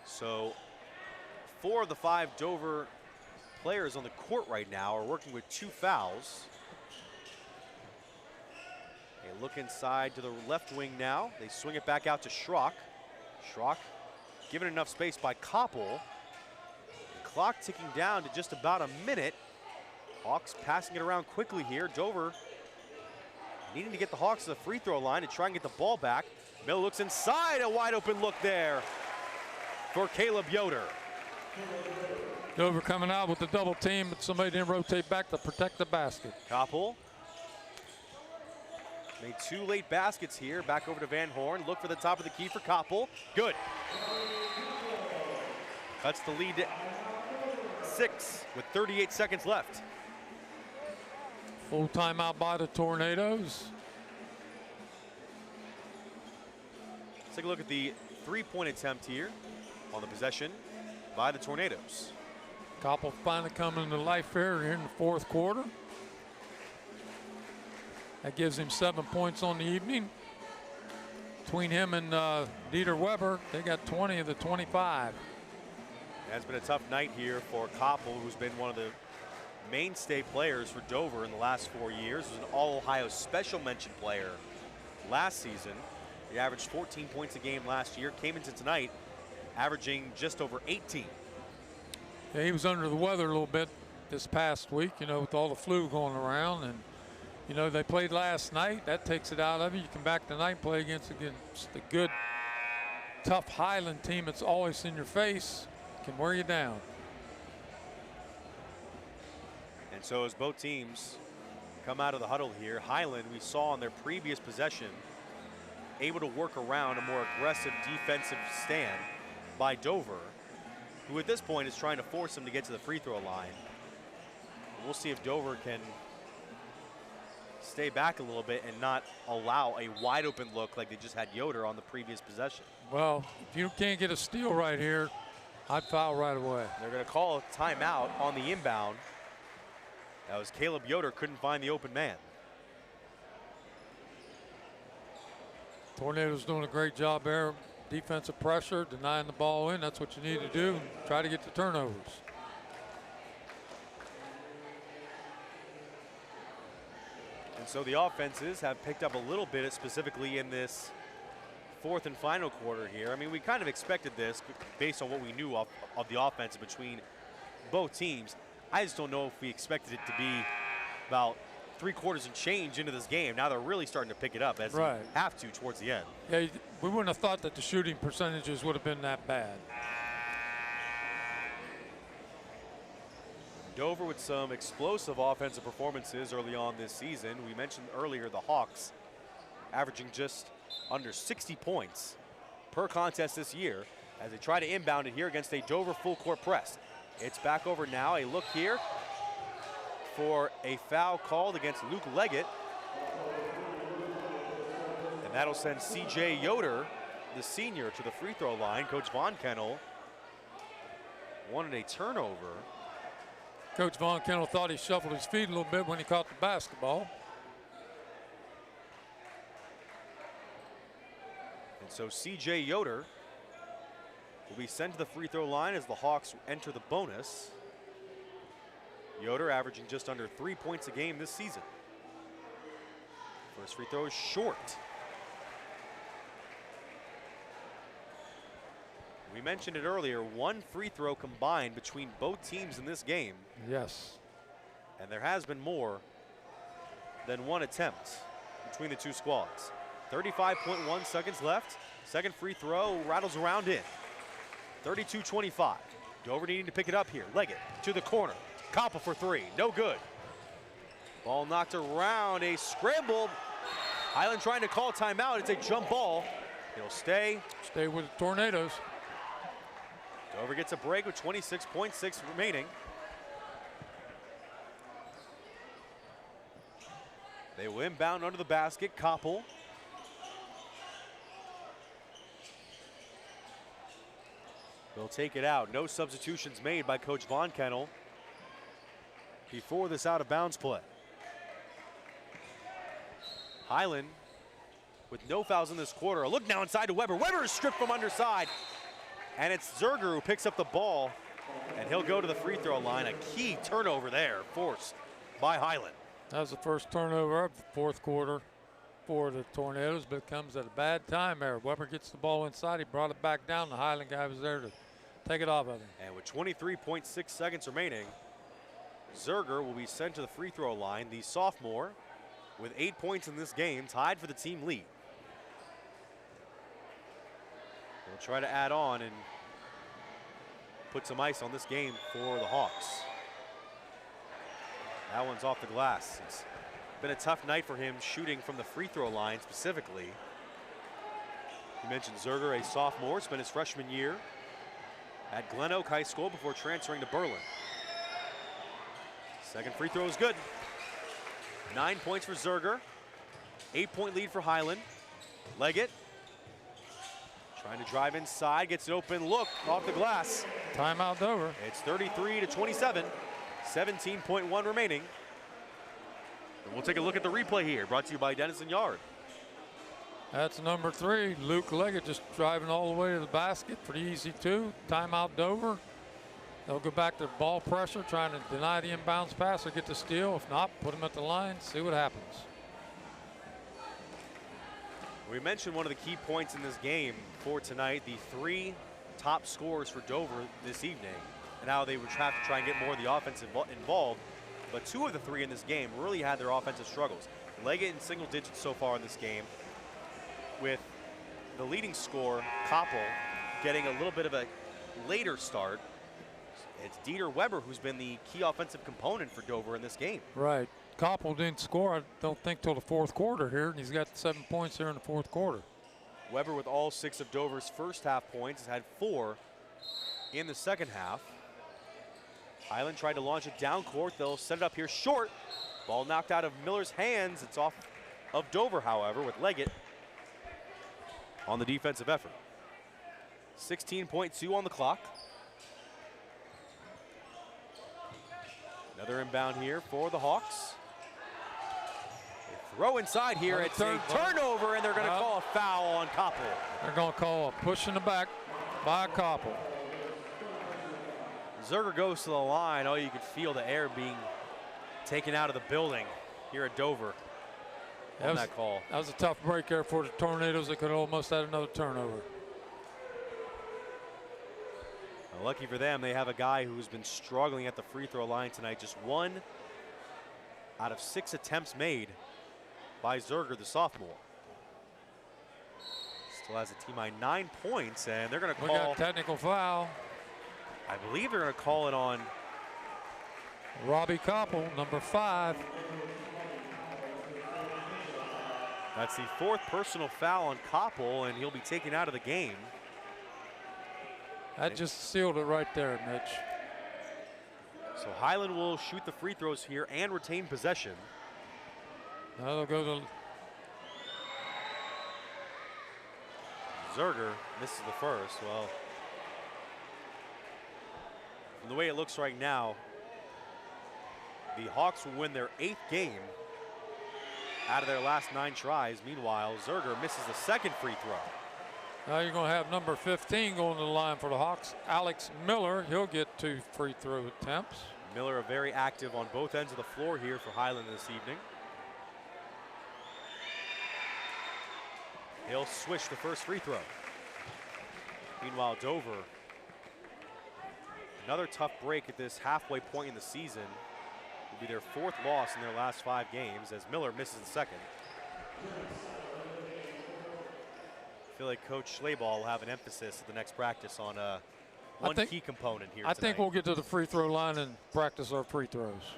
So 4 of the 5 Dover players on the court right now are working with 2 fouls. A look inside to the left wing now. They swing it back out to Schrock. Schrock given enough space by Koppel. The clock ticking down to just about a minute. Hawks passing it around quickly here. Dover needing to get the Hawks to the free throw line to try and get the ball back. Miller looks inside, a wide open look there for Caleb Yoder. Dover coming out with the double team, but somebody didn't rotate back to protect the basket. Koppel made 2 late baskets here. Back over to Van Horn. Look for the top of the key for Koppel. Good. Cuts the lead to 6 with 38 seconds left. Full timeout by the Tornadoes. Let's take a look at the 3-point attempt here on the possession by the Tornadoes. Koppel finally coming to life here in the 4th quarter. That gives him 7 points on the evening. Between him and Dieter Weber, they got 20 of the 25. It has been a tough night here for Koppel, who's been one of the mainstay players for Dover in the last 4 years. He was an All-Ohio Special Mention player last season. He averaged 14 points a game last year, came into tonight averaging just over 18. Yeah, he was under the weather a little bit this past week, you know, with all the flu going around. And, you know, they played last night. That takes it out of you. You come back tonight and play against the good, tough Hiland team that's always in your face. Can wear you down. And so as both teams come out of the huddle here, Hiland, we saw on their previous possession, able to work around a more aggressive defensive stand by Dover, who at this point is trying to force him to get to the free throw line. We'll see if Dover can stay back a little bit and not allow a wide open look like they just had Yoder on the previous possession. Well, if you can't get a steal right here, I'd foul right away. They're going to call a timeout on the inbound. That was Caleb Yoder, couldn't find the open man. Tornadoes doing a great job there. Defensive pressure, denying the ball in. That's what you need to do. Try to get the turnovers. And so the offenses have picked up a little bit, specifically in this fourth and final quarter here. I mean, we kind of expected this based on what we knew of the offense between both teams. I just don't know if we expected it to be about 3 quarters and change into this game. Now they're really starting to pick it up as they have to towards the end. Yeah, we wouldn't have thought that the shooting percentages would have been that bad. Dover with some explosive offensive performances early on this season. We mentioned earlier the Hawks averaging just under 60 points per contest this year as they try to inbound it here against a Dover full court press. It's back over now. A look here for a foul called against Luke Leggett. And that'll send C.J. Yoder, the senior, to the free throw line. Coach Von Kennel wanted a turnover. Coach Von Kennel thought he shuffled his feet a little bit when he caught the basketball. And so C.J. Yoder will be sent to the free throw line as the Hawks enter the bonus. Yoder averaging just under 3 points a game this season. First free throw is short. We mentioned it earlier, 1 free throw combined between both teams in this game. Yes. And there has been more than 1 attempt between the two squads. 35.1 seconds left. Second free throw rattles around in. 32-25. Dover needing to pick it up here. Leggett to the corner. Koppel for 3. No good. Ball knocked around. A scramble. Hiland trying to call timeout. It's a jump ball. It'll stay. Stay with the Tornadoes. Dover gets a break with 26.6 remaining. They will inbound under the basket. Koppel. They'll take it out. No substitutions made by Coach Von Kennel before this out of bounds play. Hiland with no fouls in this quarter. A look now inside to Weber. Weber is stripped from underside. And it's Zerger who picks up the ball, and he'll go to the free throw line. A key turnover there forced by Hiland. That was the first turnover of the fourth quarter for the Tornadoes, but it comes at a bad time there. Weber gets the ball inside. He brought it back down. The Hiland guy was there to take it off of him. And with 23.6 seconds remaining, Zerger will be sent to the free throw line. The sophomore with 8 points in this game, tied for the team lead. They'll try to add on and put some ice on this game for the Hawks. That one's off the glass. It's been a tough night for him shooting from the free throw line specifically. You mentioned Zerger, a sophomore, spent his freshman year at Glen Oak High School before transferring to Berlin. Second free throw is good. 9 points for Zerger. 8-point lead for Hiland. Leggett trying to drive inside, gets an open look off the glass. Timeout Dover. It's 33-27, 17.1 remaining. And we'll take a look at the replay here, brought to you by Dennison Yard. That's number 3, Luke Leggett, just driving all the way to the basket. Pretty easy too. Timeout Dover. They'll go back to ball pressure, trying to deny the inbounds pass or get the steal. If not, put him at the line, see what happens. We mentioned one of the key points in this game for tonight, the 3 top scorers for Dover this evening, and how they would have to try and get more of the offense involved. But 2 of the 3 in this game really had their offensive struggles. Leggett in single digits so far in this game, with the leading scorer, Koppel, getting a little bit of a later start. It's Dieter Weber who's been the key offensive component for Dover in this game. Right. Koppel didn't score, I don't think, till the 4th quarter here, and he's got 7 points here in the 4th quarter. Weber with all 6 of Dover's first half points, has had 4 in the second half. Hiland tried to launch it down court. They'll set it up here short. Ball knocked out of Miller's hands. It's off of Dover, however, with Leggett on the defensive effort. 16.2 on the clock. Another inbound here for the Hawks. They throw inside here. It's a turnover, and they're going to call a foul on Koppel. They're going to call a push in the back by Koppel. Zerger goes to the line. Oh, you could feel the air being taken out of the building here at Dover on that call. That was a tough break there for the Tornadoes. They could have almost had another turnover. Well, lucky for them, they have a guy who's been struggling at the free throw line tonight. Just 1 out of 6 attempts made by Zerger, the sophomore. Still has a team high 9 points, and they're going to call. We got a technical foul. I believe they're going to call it on Robbie Koppel, number 5. That's the 4th personal foul on Koppel, and he'll be taken out of the game. That just sealed it right there, Mitch. So Hiland will shoot the free throws here and retain possession. Now they'll go to Zerger misses the first. Well, from the way it looks right now, the Hawks will win their 8th game out of their last 9 tries. Meanwhile, Zerger misses the 2nd free throw. Now you're going to have number 15 going to the line for the Hawks, Alex Miller. He'll get 2 free throw attempts. Miller very active on both ends of the floor here for Hiland this evening. He'll swish the first free throw. Meanwhile, Dover, another tough break at this halfway point in the season. Will be their 4th loss in their last 5 games as Miller misses the 2nd. I feel like Coach Schleybaugh will have an emphasis at the next practice on one key component here I tonight. think we'll get to the free throw line and practice our free throws.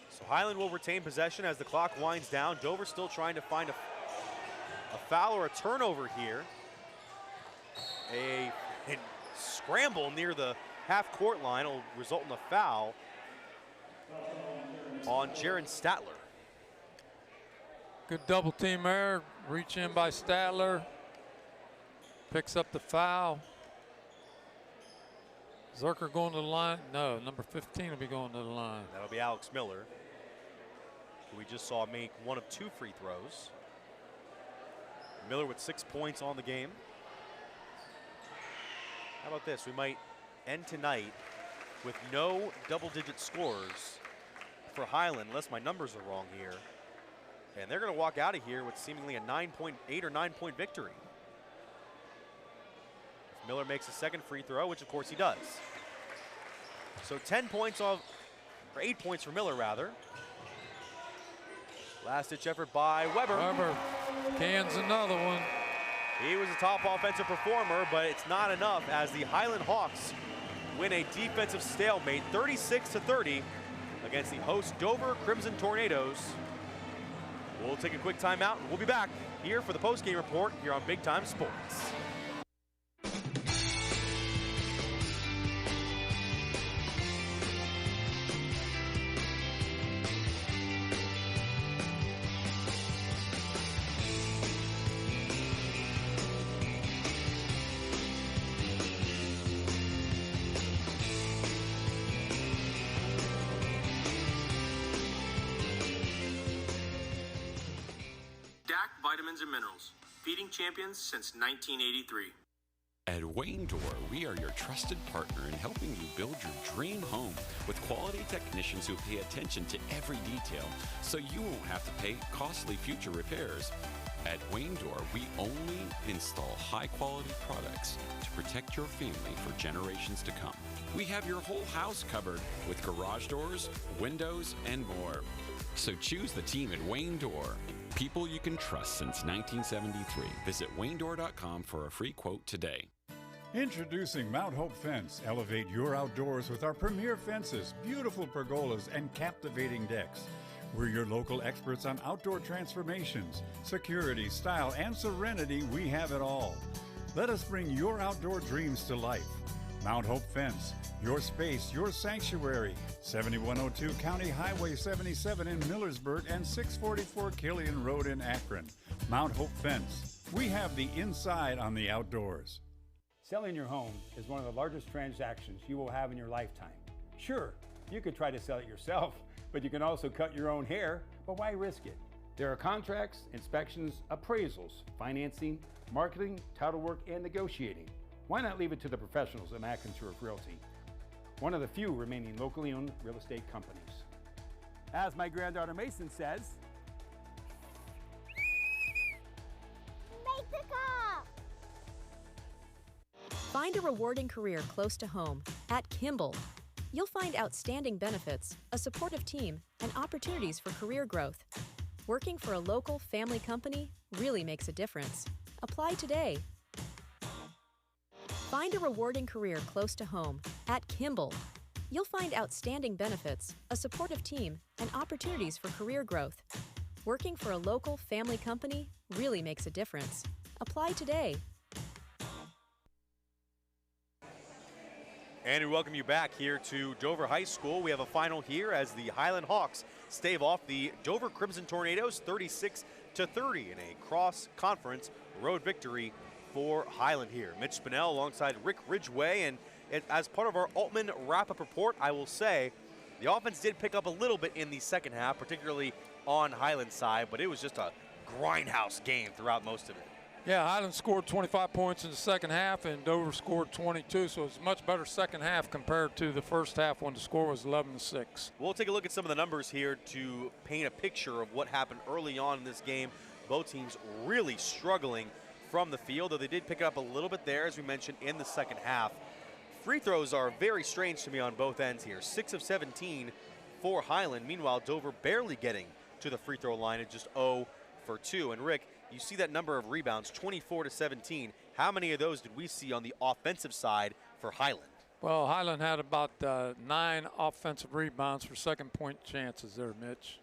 So Hiland will retain possession as the clock winds down. Dover still trying to find a foul or a turnover here. A scramble near the half-court line will result in a foul on Jaron Statler. Good double team there. Reach in by Statler. Picks up the foul. Zerker going to the line. No, number 15 will be going to the line. That'll be Alex Miller, who we just saw make 1 of 2 free throws. Miller with 6 points on the game. How about this? We might end tonight with no double-digit scores for Hiland, unless my numbers are wrong here. And they're going to walk out of here with seemingly a 8 or 9 point victory. If Miller makes a 2nd free throw, which of course he does. So 10 points off, or 8 points for Miller rather. Last-ditch effort by Weber. Weber cans another one. He was a top offensive performer, but it's not enough as the Hiland Hawks win a defensive stalemate 36-30 against the host Dover Crimson Tornadoes. We'll take a quick timeout and we'll be back here for the post-game report here on Big Time Sports. Vitamins and minerals, feeding champions since 1983. At Wayne Door, we are your trusted partner in helping you build your dream home with quality technicians who pay attention to every detail so you won't have to pay costly future repairs. At Wayne Door, we only install high-quality products to protect your family for generations to come. We have your whole house covered with garage doors, windows, and more. So choose the team at Wayne Door. People you can trust since 1973. Visit waynedoor.com for a free quote today. Introducing Mount Hope Fence. Elevate your outdoors with our premier fences, beautiful pergolas, and captivating decks. We're your local experts on outdoor transformations, security, style, and serenity. We have it all. Let us bring your outdoor dreams to life. Mount Hope Fence, your space, your sanctuary. 7102 County Highway 77 in Millersburg and 644 Killian Road in Akron. Mount Hope Fence. We have the inside on the outdoors. Selling your home is one of the largest transactions you will have in your lifetime. Sure, you could try to sell it yourself, but you can also cut your own hair, but why risk it? There are contracts, inspections, appraisals, financing, marketing, title work, and negotiating. Why not leave it to the professionals at McIntyre Realty, one of the few remaining locally owned real estate companies? As my granddaughter Mason says, Make the call! Find a rewarding career close to home at Kimball. You'll find outstanding benefits, a supportive team, and opportunities for career growth. Working for a local family company really makes a difference. Apply today. Find a rewarding career close to home at Kimball. You'll find outstanding benefits, a supportive team, and opportunities for career growth. Working for a local family company really makes a difference. Apply today. And we welcome you back here to Dover High School. We have a final here as the Hiland Hawks stave off the Dover Crimson Tornadoes 36-30 in a cross-conference road victory for Hiland here. Mitch Spinell alongside Rick Ridgway, and as part of our Altman wrap-up report, I will say the offense did pick up a little bit in the second half, particularly on Hiland's side, but it was just a grindhouse game throughout most of it. Yeah, Hiland scored 25 points in the second half, and Dover scored 22, so it's a much better second half compared to the first half when the score was 11-6. We'll take a look at some of the numbers here to paint a picture of what happened early on in this game. Both teams really struggling from the field, though they did pick it up a little bit there, as we mentioned, in the second half. Free throws are very strange to me on both ends here. 6 of 17 for Hiland. Meanwhile, Dover barely getting to the free throw line at just 0 for 2. And Rick, you see that number of rebounds, 24-17. How many of those did we see on the offensive side for Hiland? Well, Hiland had about 9 offensive rebounds for second point chances there, Mitch.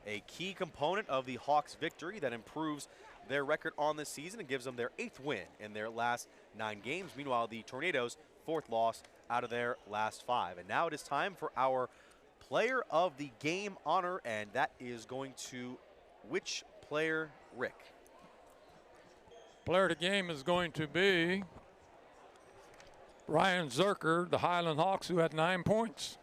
A key component of the Hawks' victory that improves their record on this season and gives them their 8th win in their last 9 games. Meanwhile, the Tornadoes' 4th loss out of their last 5. And now it is time for our player of the game honor, and that is going to which player, Rick? Player of the game is going to be Ryan Zerker, the Hiland Hawks, who had 9 points.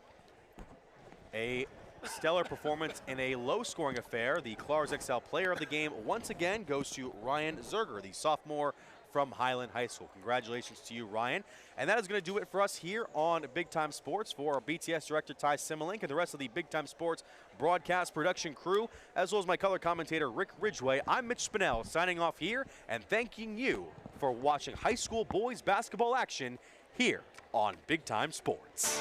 A stellar performance in a low-scoring affair. The Clars XL player of the game once again goes to Ryan Zerger, the sophomore from Hiland High School. Congratulations to you, Ryan. And that is going to do it for us here on Big Time Sports. For our BTS director, Ty Similink, and the rest of the Big Time Sports broadcast production crew, as well as my color commentator, Rick Ridgway, I'm Mitch Spinell signing off here and thanking you for watching high school boys basketball action here on Big Time Sports.